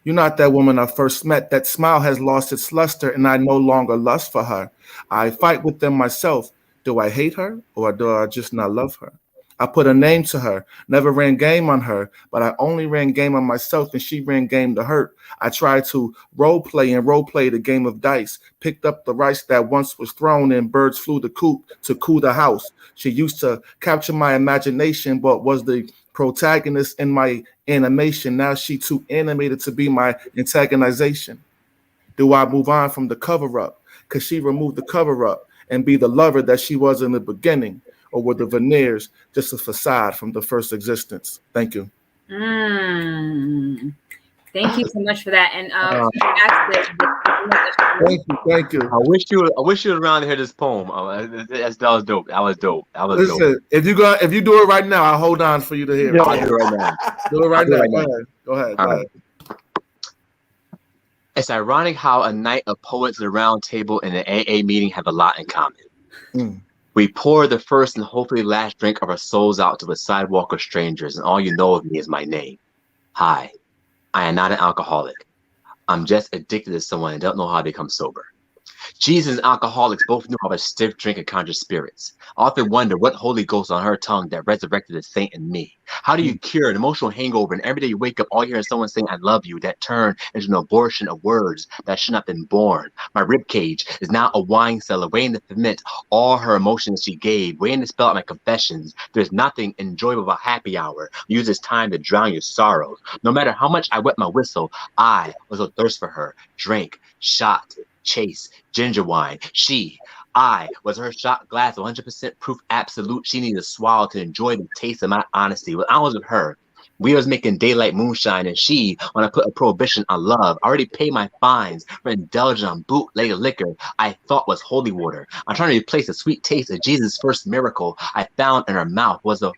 [SPEAKER 4] You're not that woman I first met. That smile has lost its luster, and I no longer lust for her. I fight with them myself. Do I hate her, or do I just not love her? I put a name to her, never ran game on her, but I only ran game on myself, and she ran game to hurt. I tried to role play the game of dice, picked up the rice that once was thrown, and birds flew the coop to coo the house. She used to capture my imagination, but was the protagonist in my animation. Now she too animated to be my antagonization. Do I move on from the cover up? Could she remove the cover up and be the lover that she was in the beginning? Or were the veneers just a facade from the first existence? Thank you.
[SPEAKER 2] Thank you so much for that. And
[SPEAKER 4] thank you.
[SPEAKER 3] I wish you were around to hear this poem. That was dope.
[SPEAKER 4] Listen, if you do it right now, I'll hold on for you to hear it.
[SPEAKER 3] I'll do it right now.
[SPEAKER 4] Do it right now. Go ahead.
[SPEAKER 3] It's ironic how a night of poets at a round table and an AA meeting have a lot in common. We pour the first and hopefully last drink of our souls out to a sidewalk of strangers, and all you know of me is my name. Hi, I am not an alcoholic. I'm just addicted to someone and don't know how to become sober. Jesus and alcoholics both knew how a stiff drink could conjure spirits. I often wonder what Holy Ghost on her tongue that resurrected the saint in me. How do you cure an emotional hangover and every day you wake up all hearing someone saying I love you that turned into an abortion of words that should not have been born? My ribcage is now a wine cellar waiting to ferment all her emotions she gave, waiting to spell out my confessions. There's nothing enjoyable about happy hour. Use this time to drown your sorrows. No matter how much I wet my whistle, I was a thirst for her. Drank, shot, chase, ginger wine. I was her shot glass, 100% proof absolute. She needed to swallow to enjoy the taste of my honesty. When I was with her, We was making daylight moonshine, and she wanna put a prohibition on love. I already paid my fines for indulging on bootleg liquor I thought was holy water. I'm trying to replace the sweet taste of Jesus' first miracle I found in her mouth was a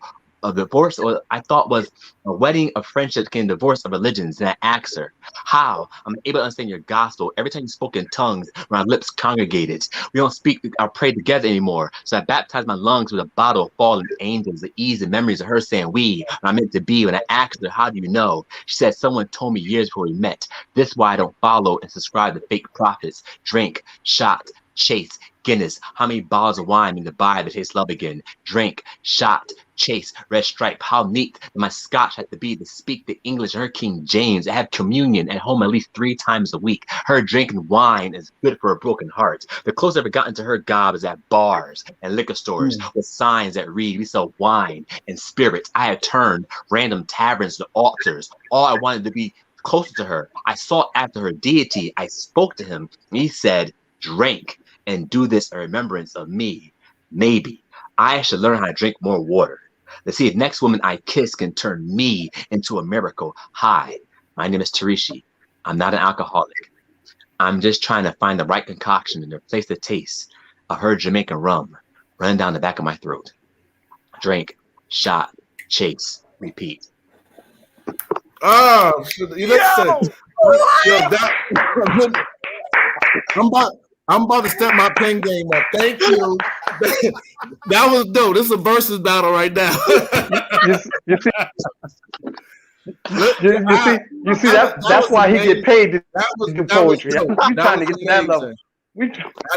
[SPEAKER 3] divorce, or I thought was a wedding of friendship became divorce of religions. And I asked her, how? I'm able to understand your gospel every time you spoke in tongues when our lips congregated. We don't speak or pray together anymore. So I baptized my lungs with a bottle of fallen angels to ease the memories of her saying we when I meant to be. When I asked her, how do you know? She said, someone told me years before we met. This is why I don't follow and subscribe to fake prophets. Drink, shot, chase, Guinness. How many bottles of wine in the buy to taste love again? Drink, shot, chase, red stripe. How neat that my Scotch had to be to speak the English and her King James. I have communion at home at least 3 times a week. Her drinking wine is good for a broken heart. The closest I've ever gotten to her gob is at bars and liquor stores with signs that read, we sell wine and spirits. I had turned random taverns to altars. All I wanted to be closer to her. I sought after her deity. I spoke to him, and he said, drink and do this in remembrance of me. Maybe I should learn how to drink more water. Let's see if next woman I kiss can turn me into a miracle. Hi, my name is Tarishi. I'm not an alcoholic. I'm just trying to find the right concoction and replace the taste of her Jamaican rum running down the back of my throat. Drink, shot, chase, repeat.
[SPEAKER 4] Oh, you listen. I'm about to step my pen game up. Thank you. That was dope. This is a versus battle right now.
[SPEAKER 6] You see that's why he get paid to do poetry. You trying to get to that level.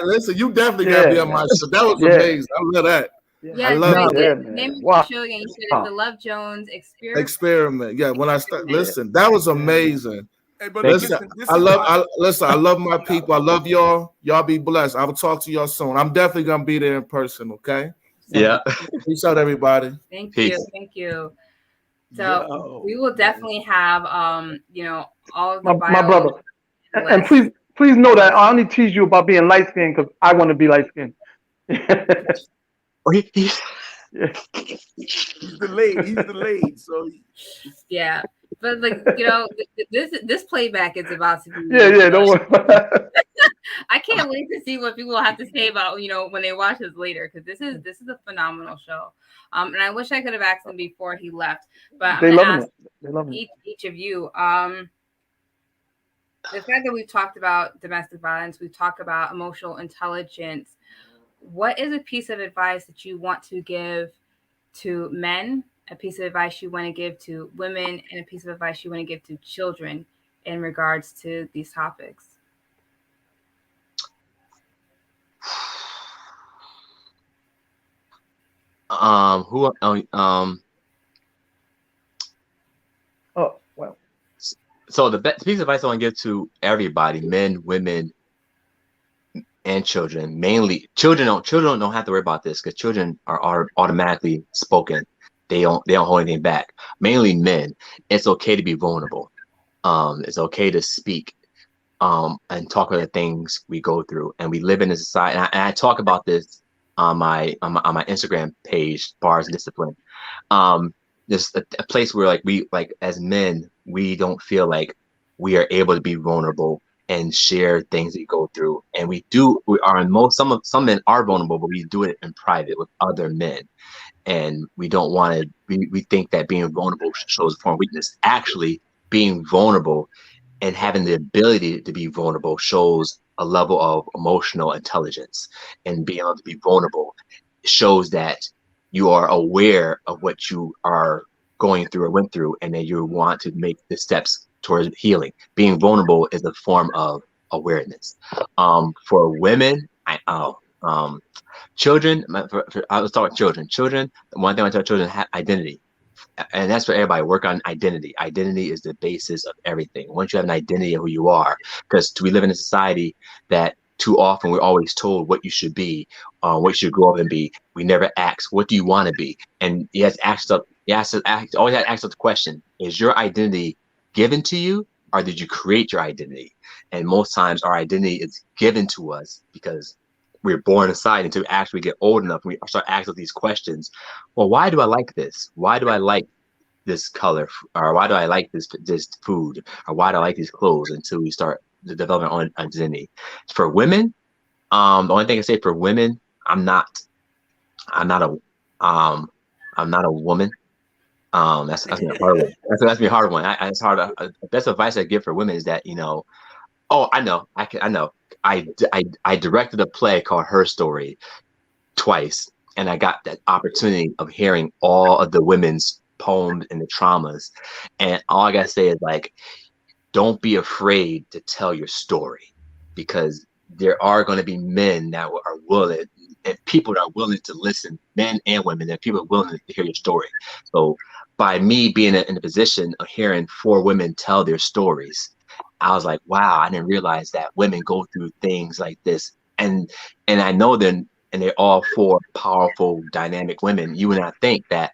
[SPEAKER 4] Listen, you definitely got to be on my show. That was amazing. I love that.
[SPEAKER 2] Yeah,
[SPEAKER 4] I love
[SPEAKER 2] it. Name of the show again. You said it's the Love Jones Experiment.
[SPEAKER 4] Yeah, when I start, listen, that was amazing.
[SPEAKER 5] Hey, but
[SPEAKER 4] listen, I love my people. I love y'all. Y'all be blessed. I will talk to y'all soon. I'm definitely gonna be there in person. Okay.
[SPEAKER 3] Yeah.
[SPEAKER 4] Peace out, everybody.
[SPEAKER 2] Thank
[SPEAKER 3] Peace.
[SPEAKER 2] you. Thank you. So we will definitely have all of the
[SPEAKER 6] my brother. And please know that I only tease you about being light skinned because I want to be light skinned.
[SPEAKER 5] He's delayed. So
[SPEAKER 2] yeah, but this playback is about to be.
[SPEAKER 6] Yeah. Don't worry.
[SPEAKER 2] I can't wait to see what people have to say about when they watch this later, because this is a phenomenal show. And I wish I could have asked him before he left, but
[SPEAKER 6] They
[SPEAKER 2] I'm gonna
[SPEAKER 6] love
[SPEAKER 2] ask
[SPEAKER 6] it. They love it.
[SPEAKER 2] each of you. The fact that we've talked about domestic violence, we've talked about emotional intelligence. What is a piece of advice that you want to give to men, a piece of advice you want to give to women, and a piece of advice you want to give to children in regards to these topics?
[SPEAKER 3] Oh,
[SPEAKER 6] well.
[SPEAKER 3] So the best piece of advice I want to give to everybody, men, women, and children, mainly children don't have to worry about this because children are automatically spoken. They don't hold anything back. Mainly men, it's okay to be vulnerable. It's okay to speak and talk about the things we go through. And we live in a society, and I talk about this on my Instagram page, Bars and Discipline. There's a place where we as men, we don't feel like we are able to be vulnerable and share things we go through. And some men are vulnerable, but we do it in private with other men. And we don't want to, we think that being vulnerable shows a form of weakness. Actually, being vulnerable and having the ability to be vulnerable shows a level of emotional intelligence. And being able to be vulnerable shows that you are aware of what you are going through or went through, and that you want to make the steps towards healing. Being vulnerable is a form of awareness. For women, children, I was talking children. Children, one thing I tell children, have identity. And that's for everybody. Work on identity. Identity is the basis of everything. Once you have an identity of who you are, because we live in a society that too often we're always told what you should be, what you should grow up and be. We never ask, what do you want to be? And always have to ask the question, is your identity given to you, or did you create your identity? And most times our identity is given to us because we're born inside until we actually get old enough and we start asking these questions. Well, why do I like this? Why do I like this color, or why do I like this food, or why do I like these clothes, until we start the development on identity. For women, the only thing I say for women, I'm not a woman. That's me a hard one. That's me a hard one. It's hard. Best advice I give for women is that, oh, I know. I directed a play called Her Story twice, and I got that opportunity of hearing all of the women's poems and the traumas. And all I gotta say is, like, don't be afraid to tell your story, because there are going to be men that are willing, and people that are willing to listen, men and women, and people are willing to hear your story. So by me being in a position of hearing 4 women tell their stories, I was like, wow, I didn't realize that women go through things like this. And I know then, and they're all 4 powerful, dynamic women. You would not think that,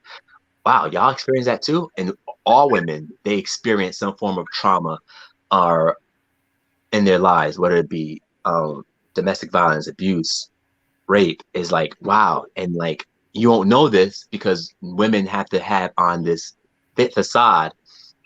[SPEAKER 3] wow, y'all experience that too? And all women, they experience some form of trauma or in their lives, whether it be domestic violence, abuse, rape. Is like, wow. And like, you won't know this because women have to have on this fit facade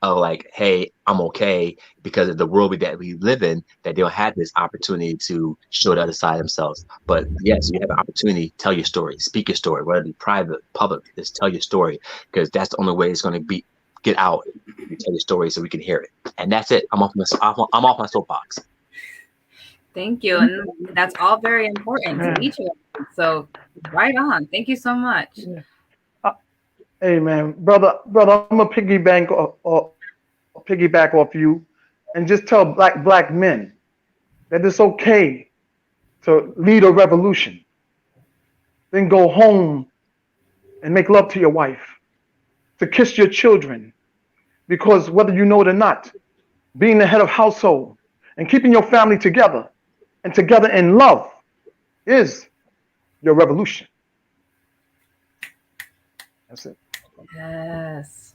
[SPEAKER 3] of like, hey, I'm okay, because of the world that we live in, that they'll have this opportunity to show the other side of themselves. But yes, you have an opportunity, tell your story, speak your story, whether it be private, public, just tell your story, because that's the only way it's going to get out. You tell your story so we can hear it. And that's it. I'm off my soapbox.
[SPEAKER 2] Thank you. And that's all very important to each of us. So right on. Thank you so much.
[SPEAKER 6] Hey man, brother, I'm gonna piggyback off you, and just tell black men that it's okay to lead a revolution, then go home and make love to your wife, to kiss your children, because whether you know it or not, being the head of household and keeping your family together and together in love is your revolution. That's it.
[SPEAKER 2] Yes.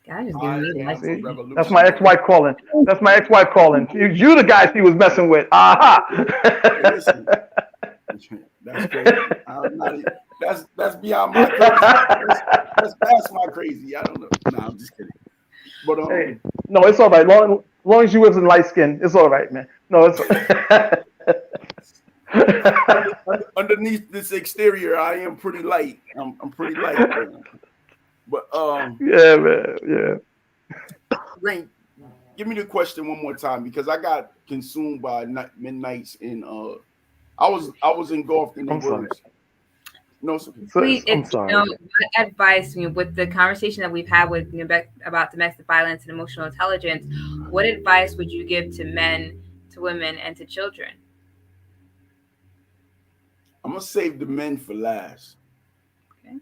[SPEAKER 2] God just giving me life.
[SPEAKER 6] See? That's my ex-wife calling. You the guy she was messing with. Aha.
[SPEAKER 5] Listen, that's crazy. That's beyond my crazy. That's past my crazy. I don't know. No, I'm just kidding. But
[SPEAKER 6] hey, no, it's all right. Long as you wasn't light skinned, it's all right, man. No, it's
[SPEAKER 5] underneath this exterior, I am pretty light. I'm pretty light. But
[SPEAKER 6] yeah, man, yeah.
[SPEAKER 5] Rain, give me the question one more time, because I got consumed by midnights and I was engulfed in the words. No,
[SPEAKER 2] I'm sorry. What advice, with the conversation that we've had with about domestic violence and emotional intelligence, what advice would you give to men, to women, and to children?
[SPEAKER 5] I'm gonna save the men for last.
[SPEAKER 2] Okay.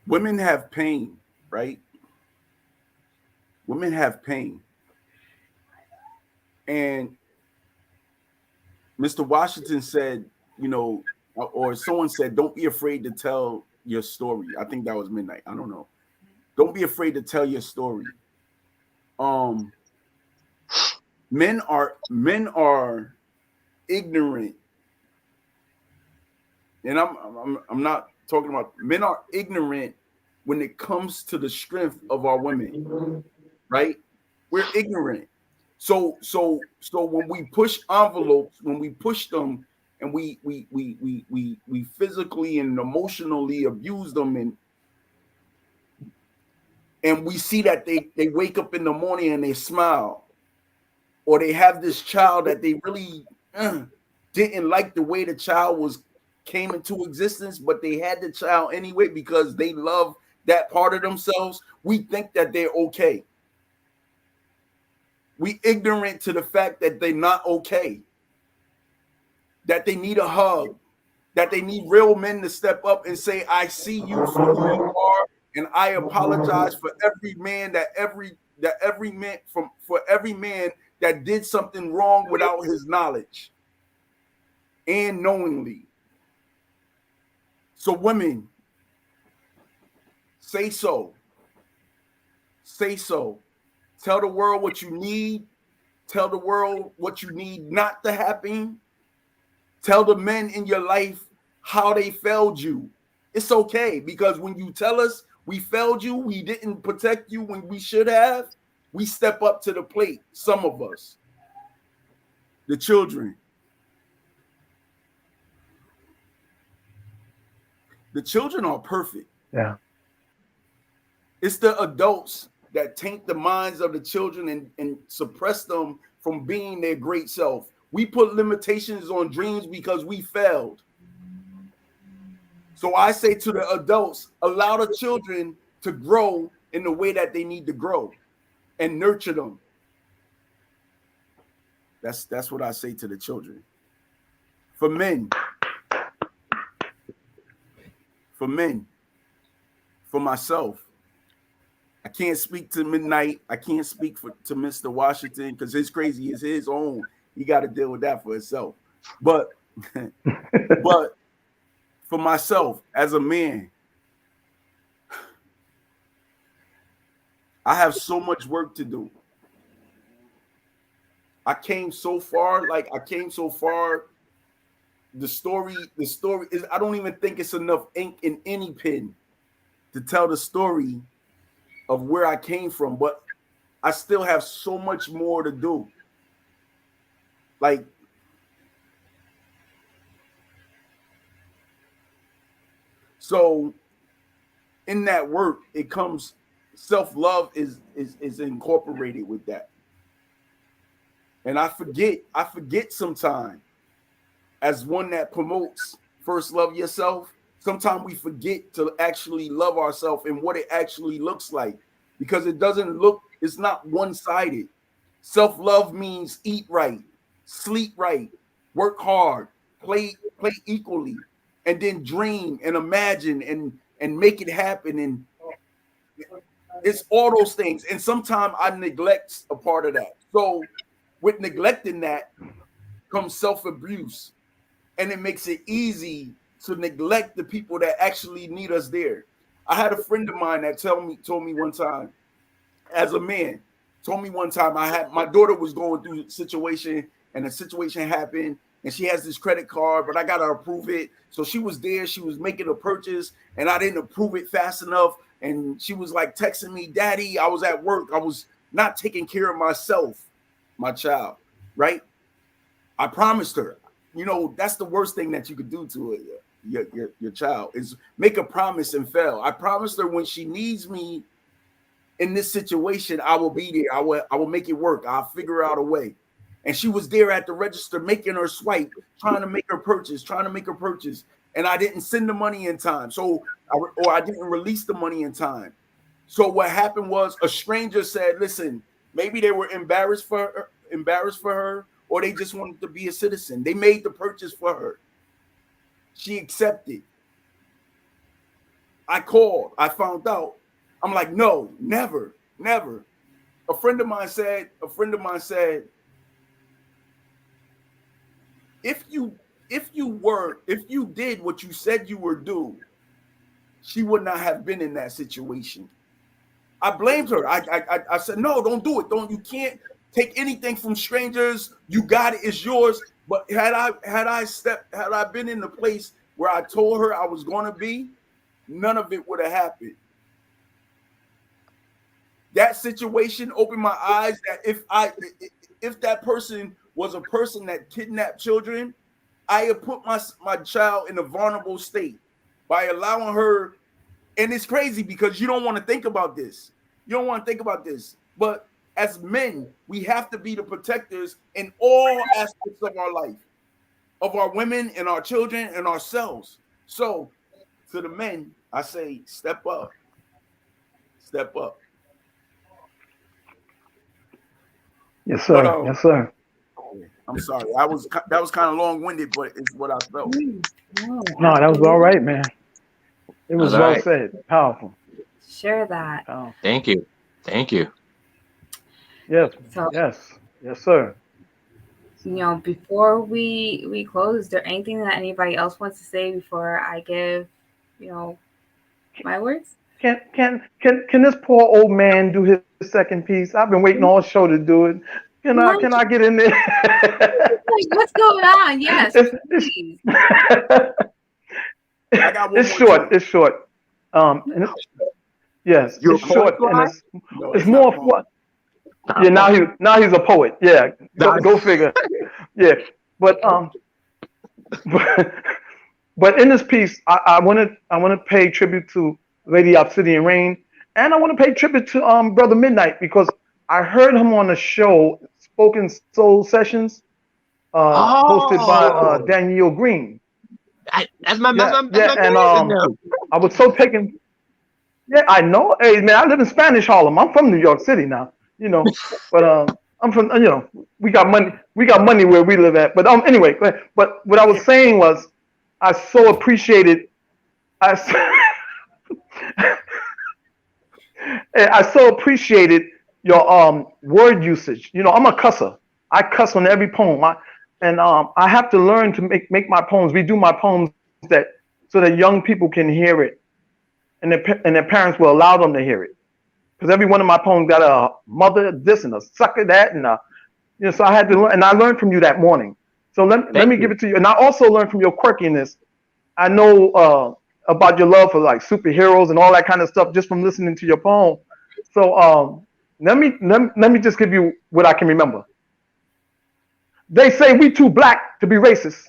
[SPEAKER 5] Women have pain, right? Women have pain. And Mr. Washington said, or someone said, don't be afraid to tell your story. I think that was Midnight. I don't know. Don't be afraid to tell your story. Men are ignorant. And I'm not talking about, men are ignorant when it comes to the strength of our women, right? We're ignorant. So when we push envelopes, when we push them, and we physically and emotionally abuse them, and we see that they wake up in the morning and they smile, or they have this child that they really didn't like the way the child came into existence, but they had the child anyway because they love that part of themselves. We think that they're okay. We ignorant to the fact that they're not okay, that they need a hug, that they need real men to step up and say, I see you for who you are, and I apologize for every man for every man that did something wrong without his knowledge and knowingly. So women, say so. say so. Tell the world what you need. Tell the world what you need not to happen. Tell the men in your life how they failed you. It's okay, because when you tell us we failed you, we didn't protect you when we should have, we step up to the plate. Some of us, the children. The children are perfect.
[SPEAKER 6] Yeah.
[SPEAKER 5] It's the adults that taint the minds of the children and suppress them from being their great self. We put limitations on dreams because we failed. So I say to the adults, allow the children to grow in the way that they need to grow and nurture them. That's what I say to the children. For men, for myself, I can't speak to Midnight. I can't speak to Mr. Washington because his crazy is his own. He got to deal with that for himself. But for myself as a man, I have so much work to do. I came so far. The story is, I don't even think it's enough ink in any pen to tell the story of where I came from, but I still have so much more to do. Like, so in that work, it comes self-love is incorporated with that. And I forget sometimes, as one that promotes first love yourself, sometimes we forget to actually love ourselves and what it actually looks like, because it's not one-sided. Self-love means eat right, sleep right, work hard, play equally, and then dream and imagine and make it happen. And it's all those things. And sometimes I neglect a part of that. So with neglecting that comes self-abuse. And it makes it easy to neglect the people that actually need us there. I had a friend of mine that told me one time, as a man, my daughter was going through a situation, and a situation happened, and she has this credit card, but I gotta approve it. So she was there, she was making a purchase, and I didn't approve it fast enough. And she was like texting me, "Daddy, I was at work. I was not taking care of myself, my child." Right? I promised her. You know, that's the worst thing that you could do to your child, is make a promise and fail. I promised her when she needs me in this situation, I will be there. I will make it work. I'll figure out a way. And she was there at the register making her swipe, trying to make her purchase. And I didn't send the money in time. Or I didn't release the money in time. So what happened was, a stranger said, listen, maybe they were embarrassed for her, or they just wanted to be a citizen. They made the purchase for her. She accepted. I called. I found out. I'm like, no, never. A friend of mine said, if you did what you said you were doing, she would not have been in that situation. I blamed her. I said, no, don't do it. You can't take anything from strangers. You got it. It's yours. But had I been in the place where I told her I was going to be, none of it would have happened. That situation opened my eyes that if that person was a person that kidnapped children, I had put my child in a vulnerable state by allowing her. And it's crazy because you don't want to think about this. But as men, we have to be the protectors in all aspects of our life, of our women and our children and ourselves. So to the men, I say, step up.
[SPEAKER 6] Yes, sir.
[SPEAKER 5] But,
[SPEAKER 6] yes, sir.
[SPEAKER 5] I'm sorry. That was kind of long-winded, but it's what I felt.
[SPEAKER 6] No, that was all right, man. It was well
[SPEAKER 3] right.
[SPEAKER 6] said. Powerful.
[SPEAKER 2] Share that.
[SPEAKER 6] Powerful.
[SPEAKER 3] Thank you.
[SPEAKER 6] Yes.
[SPEAKER 2] So,
[SPEAKER 6] Yes, sir.
[SPEAKER 2] before we close, is there anything that anybody else wants to say before I give, my words?
[SPEAKER 6] Can this poor old man do his second piece? I've been waiting all show to do it. Can I get in there?
[SPEAKER 2] Like, what's going on? Yes, please.
[SPEAKER 5] I got one
[SPEAKER 6] It's
[SPEAKER 5] more
[SPEAKER 6] short.
[SPEAKER 5] joint.
[SPEAKER 6] It's short. And yes,
[SPEAKER 3] You a
[SPEAKER 6] it's short,
[SPEAKER 3] poet,
[SPEAKER 6] and
[SPEAKER 5] No,
[SPEAKER 6] it's
[SPEAKER 5] not
[SPEAKER 6] more
[SPEAKER 5] poem.
[SPEAKER 6] fun. Yeah, now he's a poet. Yeah, go figure. Yeah, but but in this piece, I want to pay tribute to Lady Obsidian Rain, and I want to pay tribute to Brother Midnight because I heard him on a show, Spoken Soul Sessions, hosted by
[SPEAKER 3] Oh,
[SPEAKER 6] Danielle Green.
[SPEAKER 3] that's my
[SPEAKER 6] Yeah,
[SPEAKER 3] that's
[SPEAKER 6] yeah,
[SPEAKER 3] my
[SPEAKER 6] and
[SPEAKER 3] man now.
[SPEAKER 6] I was so taken. Yeah, I know. Hey, man, I live in Spanish Harlem. I'm from New York City now, but I'm from, we got money. We got money where we live at. But anyway, but what I was saying was, I so appreciated. I I so appreciated your word usage. I'm a cusser. I cuss on every poem. I have to learn to make my poems, redo my poems that so that young people can hear it, and their parents will allow them to hear it. Because every one of my poems got a mother this and a sucker that, and so I had to learn, and I learned from you that morning. So let
[SPEAKER 3] Thank
[SPEAKER 6] me give
[SPEAKER 3] you.
[SPEAKER 6] it to you, and I also learned from your quirkiness. I know about your love for like superheroes and all that kind of stuff just from listening to your poem. So let me just give you what I can remember. They say we too black to be racist.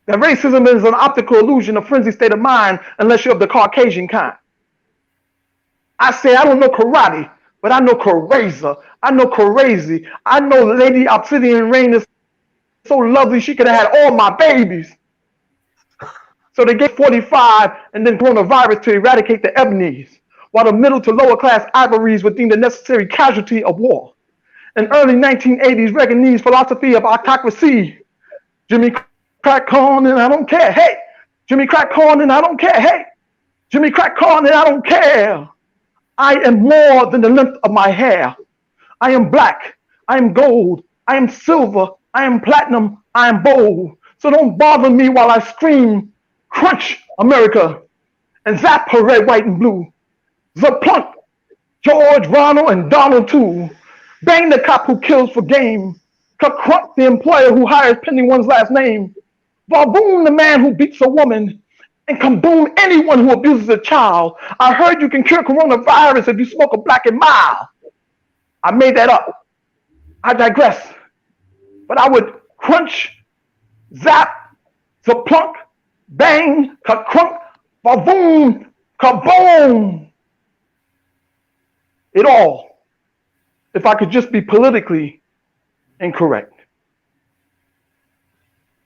[SPEAKER 6] That racism is an optical illusion, a frenzied state of mind, unless you're of the Caucasian kind. I say I don't know karate, but I know crazy. I know crazy. I know Lady Obsidian Rain is so lovely she could have had all my babies. So they gave 45 and then coronavirus to eradicate the ebonies, while the middle to lower class ivories were deemed a necessary casualty of war. In early 1980s, Reaganese philosophy of autocracy. Jimmy crack corn and I don't care. Hey, Jimmy crack corn and I don't care. Hey, Jimmy crack corn and I don't care. I am more than the length of my hair. I am black. I am gold. I am silver. I am platinum. I am bold. So don't bother me while I scream, crunch, America, and zap her red, white, and blue. Zaplunk, George, Ronald, and Donald too. Bang the cop who kills for game. Crunk the employer who hires pending one's last name. Baboon the man who beats a woman. And kaboom anyone who abuses a child. I heard you can cure coronavirus if you smoke a black and mild. I made that up. I digress. But I would crunch, zap, zaplunk, bang, ka-crunk, baboom, kaboom. It all. If I could just be politically incorrect.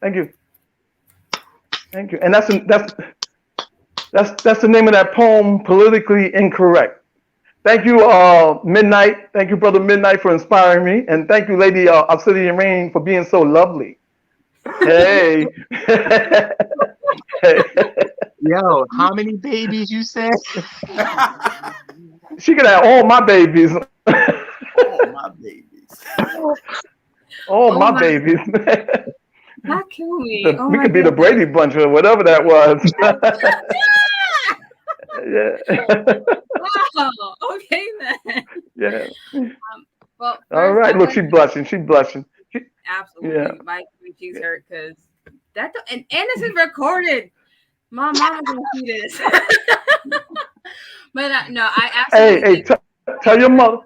[SPEAKER 6] Thank you. Thank you. And that's the name of that poem, Politically Incorrect. Thank you, Midnight. Thank you, Brother Midnight, for inspiring me. And thank you, Lady Obsidian Rain, for being so lovely. Hey.
[SPEAKER 3] Yo, how many babies you said?
[SPEAKER 6] She could have all my babies.
[SPEAKER 5] All my babies.
[SPEAKER 6] All my babies.
[SPEAKER 2] That killed me. Oh
[SPEAKER 6] We
[SPEAKER 2] my
[SPEAKER 6] could be the
[SPEAKER 2] goodness.
[SPEAKER 6] Brady Bunch or whatever that was. Yeah.
[SPEAKER 2] Wow. Okay then.
[SPEAKER 6] Yeah.
[SPEAKER 2] Well,
[SPEAKER 6] All
[SPEAKER 2] first,
[SPEAKER 6] right.
[SPEAKER 2] I
[SPEAKER 6] Look,
[SPEAKER 2] want
[SPEAKER 6] she's blushing. She's blushing.
[SPEAKER 2] absolutely
[SPEAKER 6] Yeah.
[SPEAKER 2] my cheeks hurt because and this is recorded. My mama's gonna see this. But no, I absolutely.
[SPEAKER 6] Hey, tell your mother.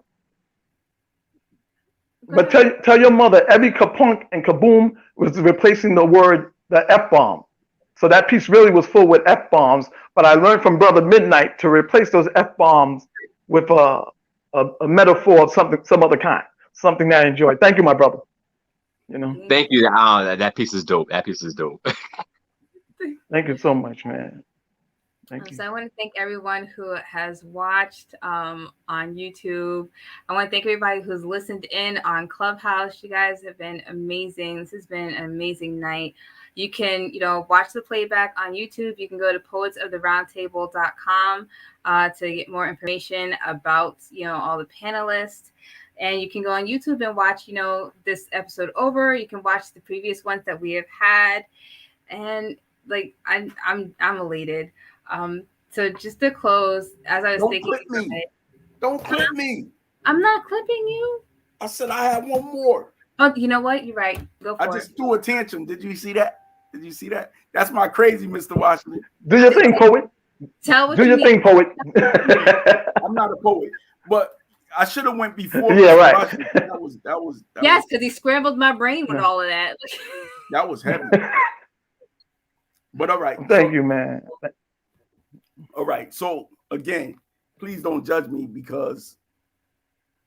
[SPEAKER 6] But tell your mother every kapunk and kaboom was replacing the F-bomb. So that piece really was full with F-bombs. But I learned from Brother Midnight to replace those F-bombs with a metaphor of some other kind, something that I enjoy. Thank you, my brother.
[SPEAKER 3] Thank you. That piece is dope. That piece is dope.
[SPEAKER 6] Thank you so much, man. Thank you.
[SPEAKER 2] So I want to thank everyone who has watched on YouTube. I want to thank everybody who's listened in on Clubhouse. You guys have been amazing. This has been an amazing night. You can, watch the playback on YouTube. You can go to poetsoftheroundtable.com to get more information about, all the panelists. And you can go on YouTube and watch, this episode over. You can watch the previous ones that we have had. And I'm elated. So just to close, as I was
[SPEAKER 5] Don't
[SPEAKER 2] thinking
[SPEAKER 5] clip
[SPEAKER 2] about
[SPEAKER 5] me.
[SPEAKER 2] it,
[SPEAKER 5] Don't clip me.
[SPEAKER 2] I'm not clipping you.
[SPEAKER 5] I said I have one more.
[SPEAKER 2] Oh, you know what? You're right. Go
[SPEAKER 5] I
[SPEAKER 2] for
[SPEAKER 5] just
[SPEAKER 2] it.
[SPEAKER 5] threw a tantrum. Did you see that? Did you see that? That's my crazy Mr. Washington.
[SPEAKER 6] Do your thing, poet.
[SPEAKER 2] Tell what
[SPEAKER 6] Do
[SPEAKER 2] you
[SPEAKER 6] your
[SPEAKER 2] mean.
[SPEAKER 6] thing, poet.
[SPEAKER 5] I'm not a poet, but I should have went before
[SPEAKER 6] Yeah,
[SPEAKER 5] Mr.
[SPEAKER 6] right.
[SPEAKER 5] Washington. That
[SPEAKER 2] Yes, because he scrambled my brain with
[SPEAKER 6] No.
[SPEAKER 2] all of that.
[SPEAKER 5] was heavy. But all right.
[SPEAKER 6] Thank you, man.
[SPEAKER 5] All right. So again, please don't judge me because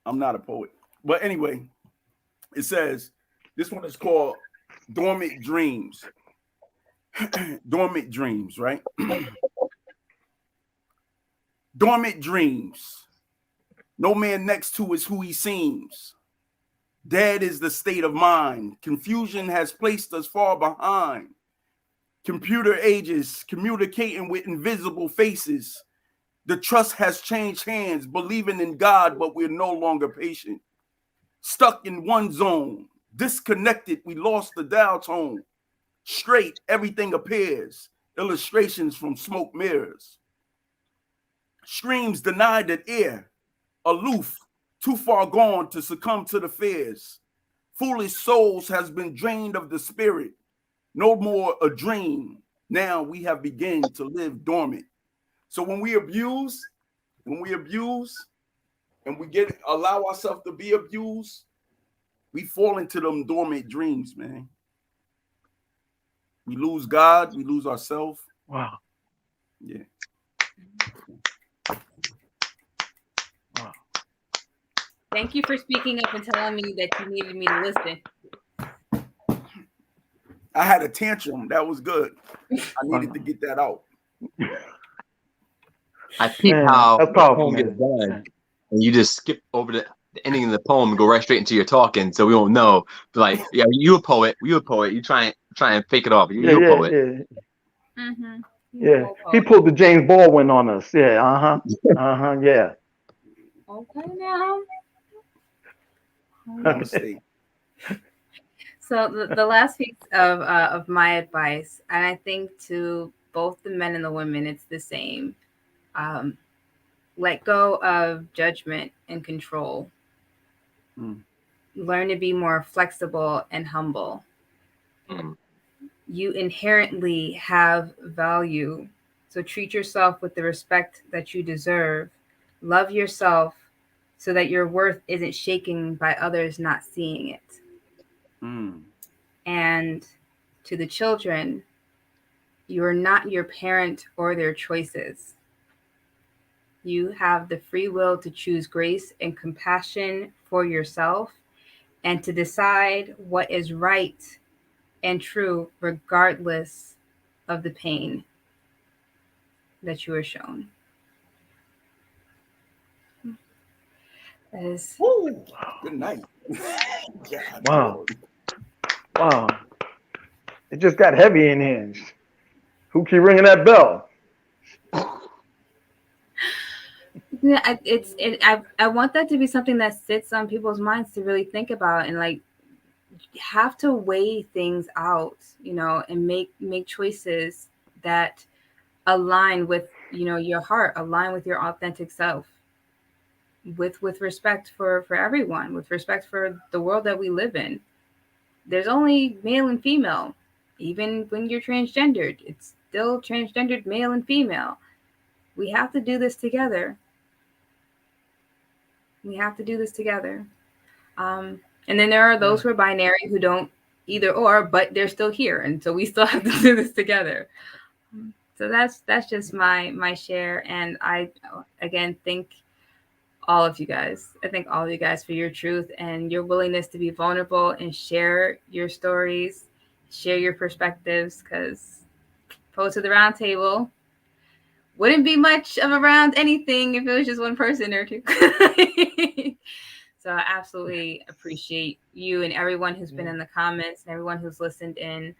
[SPEAKER 5] I'm not a poet. But anyway, it says this one is called Dormant Dreams. Dormant Dreams, right? Dormant dreams. No man next to is who he seems. Dead is the state of mind. Confusion has placed us far behind. Computer ages, communicating with invisible faces. The trust has changed hands, believing in God, but we're no longer patient. Stuck in one zone, disconnected, we lost the dial tone. Straight, everything appears. Illustrations from smoke mirrors. Screams denied an ear. Aloof, too far gone to succumb to the fears. Foolish souls has been drained of the spirit. No more a dream. Now we have begun to live dormant. So when we abuse and we allow ourselves to be abused, we fall into them dormant dreams, man. We lose God, we lose ourselves.
[SPEAKER 6] Wow.
[SPEAKER 5] Yeah.
[SPEAKER 6] Wow.
[SPEAKER 2] Thank you for speaking up and telling me that you needed me to listen.
[SPEAKER 5] I had a tantrum. That was good. I needed to get that out.
[SPEAKER 3] I peep
[SPEAKER 6] Man,
[SPEAKER 3] how
[SPEAKER 6] that's
[SPEAKER 3] the
[SPEAKER 6] powerful,
[SPEAKER 3] poem gets
[SPEAKER 6] man.
[SPEAKER 3] done, and you just skip over the ending of the poem and go right straight into your talking, so we won't know. But like, yeah, you a poet. You try and fake it off. You a poet.
[SPEAKER 6] Yeah.
[SPEAKER 2] Mm-hmm.
[SPEAKER 6] Yeah. He pulled the James Baldwin on us. Yeah. Yeah.
[SPEAKER 2] Okay now.
[SPEAKER 5] Namaste.
[SPEAKER 2] So the last piece of my advice, and I think to both the men and the women, it's the same. Let go of judgment and control. Learn to be more flexible and humble. You inherently have value, so treat yourself with the respect that you deserve. Love yourself so that your worth isn't shaken by others not seeing it. And to the children, you are not your parent or their choices. You have the free will to choose grace and compassion for yourself and to decide what is right and true, regardless of the pain that you are shown. That is.
[SPEAKER 5] Woo. Good night.
[SPEAKER 6] Wow. Wow. It just got heavy in here. Who keep ringing that bell?
[SPEAKER 2] Yeah, I want that to be something that sits on people's minds to really think about and like have to weigh things out, and make choices that align with, your heart, align with your authentic self, with respect for everyone, with respect for the world that we live in. There's only male and female. Even when you're transgendered, it's still transgendered male and female. We have to do this together. We have to do this together. And then there are those who are binary who don't either or, but they're still here. And so we still have to do this together. So that's just my share. And I, again, thank all of you guys. I thank all of you guys for your truth and your willingness to be vulnerable and share your stories, share your perspectives, because Poets of the Round Table wouldn't be much of around anything if it was just one person or two. So I absolutely appreciate you and everyone who's been in the comments and everyone who's listened in.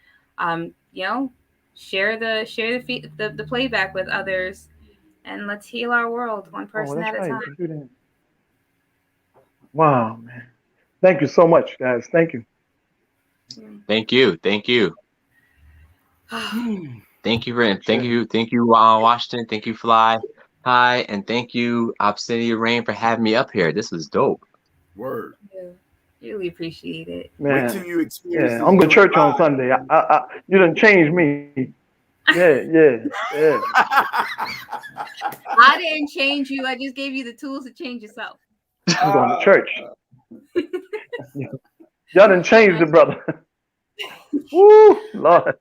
[SPEAKER 2] Share the playback with others, and let's heal our world one person at a time.
[SPEAKER 6] Wow, man. Thank you so much, guys. Thank you.
[SPEAKER 3] Thank you. Thank you, Washington. Thank you, Fly Hi, and thank you, Obsidian Rain, for having me up here. This was dope.
[SPEAKER 5] Word.
[SPEAKER 2] Yeah, really appreciate it.
[SPEAKER 5] Wait till
[SPEAKER 6] Man,
[SPEAKER 5] you experience
[SPEAKER 6] yeah,
[SPEAKER 5] this
[SPEAKER 6] I'm going to
[SPEAKER 5] joint
[SPEAKER 6] church on
[SPEAKER 5] live.
[SPEAKER 6] Sunday. You done changed me. Yeah.
[SPEAKER 2] I didn't change you. I just gave you the tools to change yourself.
[SPEAKER 6] I'm going to church. Y'all done changed the brother. Woo, Lord.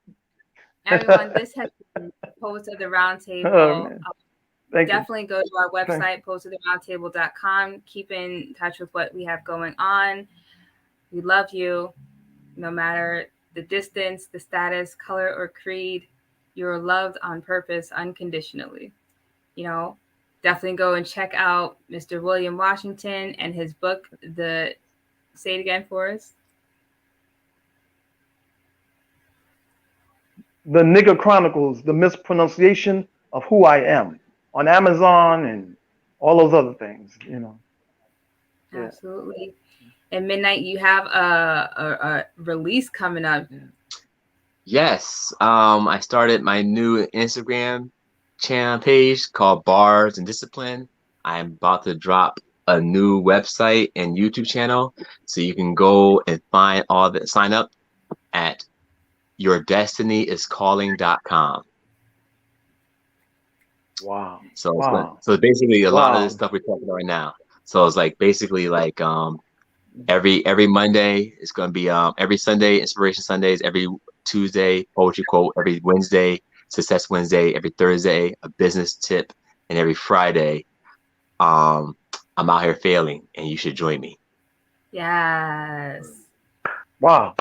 [SPEAKER 2] Everyone, this has been Poets of the Round
[SPEAKER 6] Oh,
[SPEAKER 2] Table.
[SPEAKER 6] man. Thank you.
[SPEAKER 2] Definitely go to our website, poetsoftheroundtable.com. Keep in touch with what we have going on. We love you, no matter the distance, the status, color, or creed. You're loved on purpose, unconditionally. You know, definitely go and check out Mr. William Washington and his book, say it again for us.
[SPEAKER 6] The Nigger Chronicles, the mispronunciation of who I am, on Amazon and all those other things, Yeah.
[SPEAKER 2] Absolutely. At midnight, you have a release coming up.
[SPEAKER 3] Yes, I started my new Instagram channel page called Bars and Discipline. I'm about to drop a new website and YouTube channel, so you can go and sign up at yourdestinyiscalling.com.
[SPEAKER 6] Wow.
[SPEAKER 3] So basically a lot of
[SPEAKER 6] Wow.
[SPEAKER 3] this stuff we're talking about right now. So it's like basically like every Monday it's gonna be every Sunday Inspiration Sundays, every Tuesday Poetry Quote, every Wednesday Success Wednesday, every Thursday a business tip, and every Friday I'm out here failing and you should join me.
[SPEAKER 2] Yes.
[SPEAKER 6] Wow.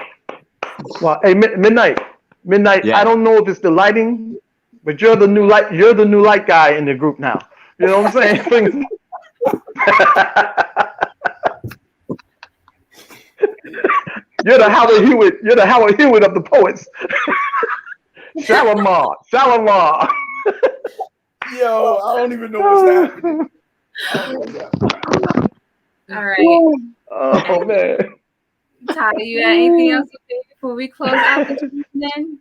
[SPEAKER 6] Hey, midnight.
[SPEAKER 3] Yeah.
[SPEAKER 6] I don't know if it's the lighting, but you're the new light guy in the group now. You know what I'm saying? You're the Howard Hewitt of the poets. Shalimar.
[SPEAKER 5] Yo, I don't even know what's happening.
[SPEAKER 2] All right.
[SPEAKER 6] Oh man.
[SPEAKER 2] Ty, you got anything else to say before we close out this evening?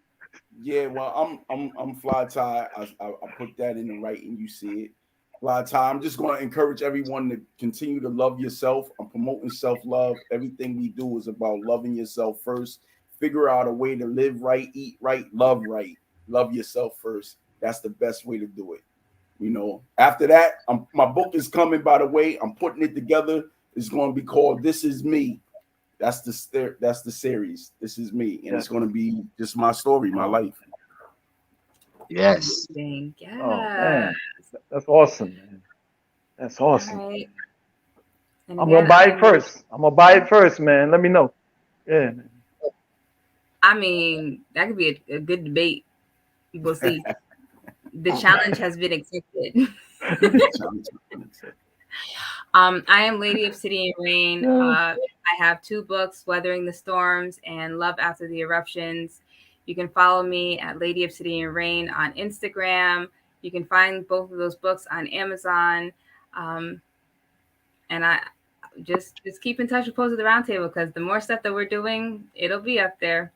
[SPEAKER 5] Yeah, well, I'm Fly Ty. I put that in the writing. You see it, Fly Ty. I'm just going to encourage everyone to continue to love yourself. I'm promoting self-love. Everything we do is about loving yourself first. Figure out a way to live right, eat right, love right. Love yourself first. That's the best way to do it. You know. After that, my book is coming. By the way, I'm putting it together. It's going to be called "This Is Me." That's the series. This is me, and it's going to be just my story, my life.
[SPEAKER 3] Yes.
[SPEAKER 2] Yes.
[SPEAKER 6] Oh man, that's awesome, man. That's awesome.
[SPEAKER 2] Right.
[SPEAKER 6] I'm gonna buy it first. Man. Let me know. Yeah. Man.
[SPEAKER 2] I mean, that could be a good debate. We'll see. The challenge has been accepted. I am Lady Obsidian Rain. I have 2 books, Weathering the Storms and Love After the Eruptions. You can follow me at Lady Obsidian Rain on Instagram. You can find both of those books on Amazon. And I just keep in touch with Poets of the Roundtable, because the more stuff that we're doing, it'll be up there.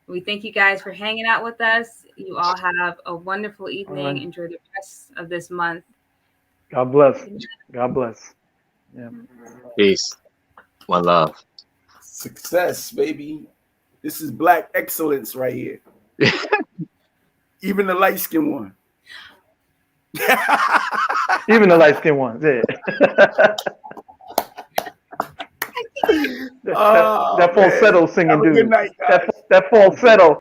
[SPEAKER 2] We thank you guys for hanging out with us. You all have a wonderful evening. Right. Enjoy the rest of this month.
[SPEAKER 6] God bless. God bless. Yeah.
[SPEAKER 3] Peace. One love.
[SPEAKER 5] Success, baby. This is Black excellence right here. Even the light-skinned one.
[SPEAKER 6] Even the light-skinned ones, yeah. that falsetto singing, dude. That falsetto.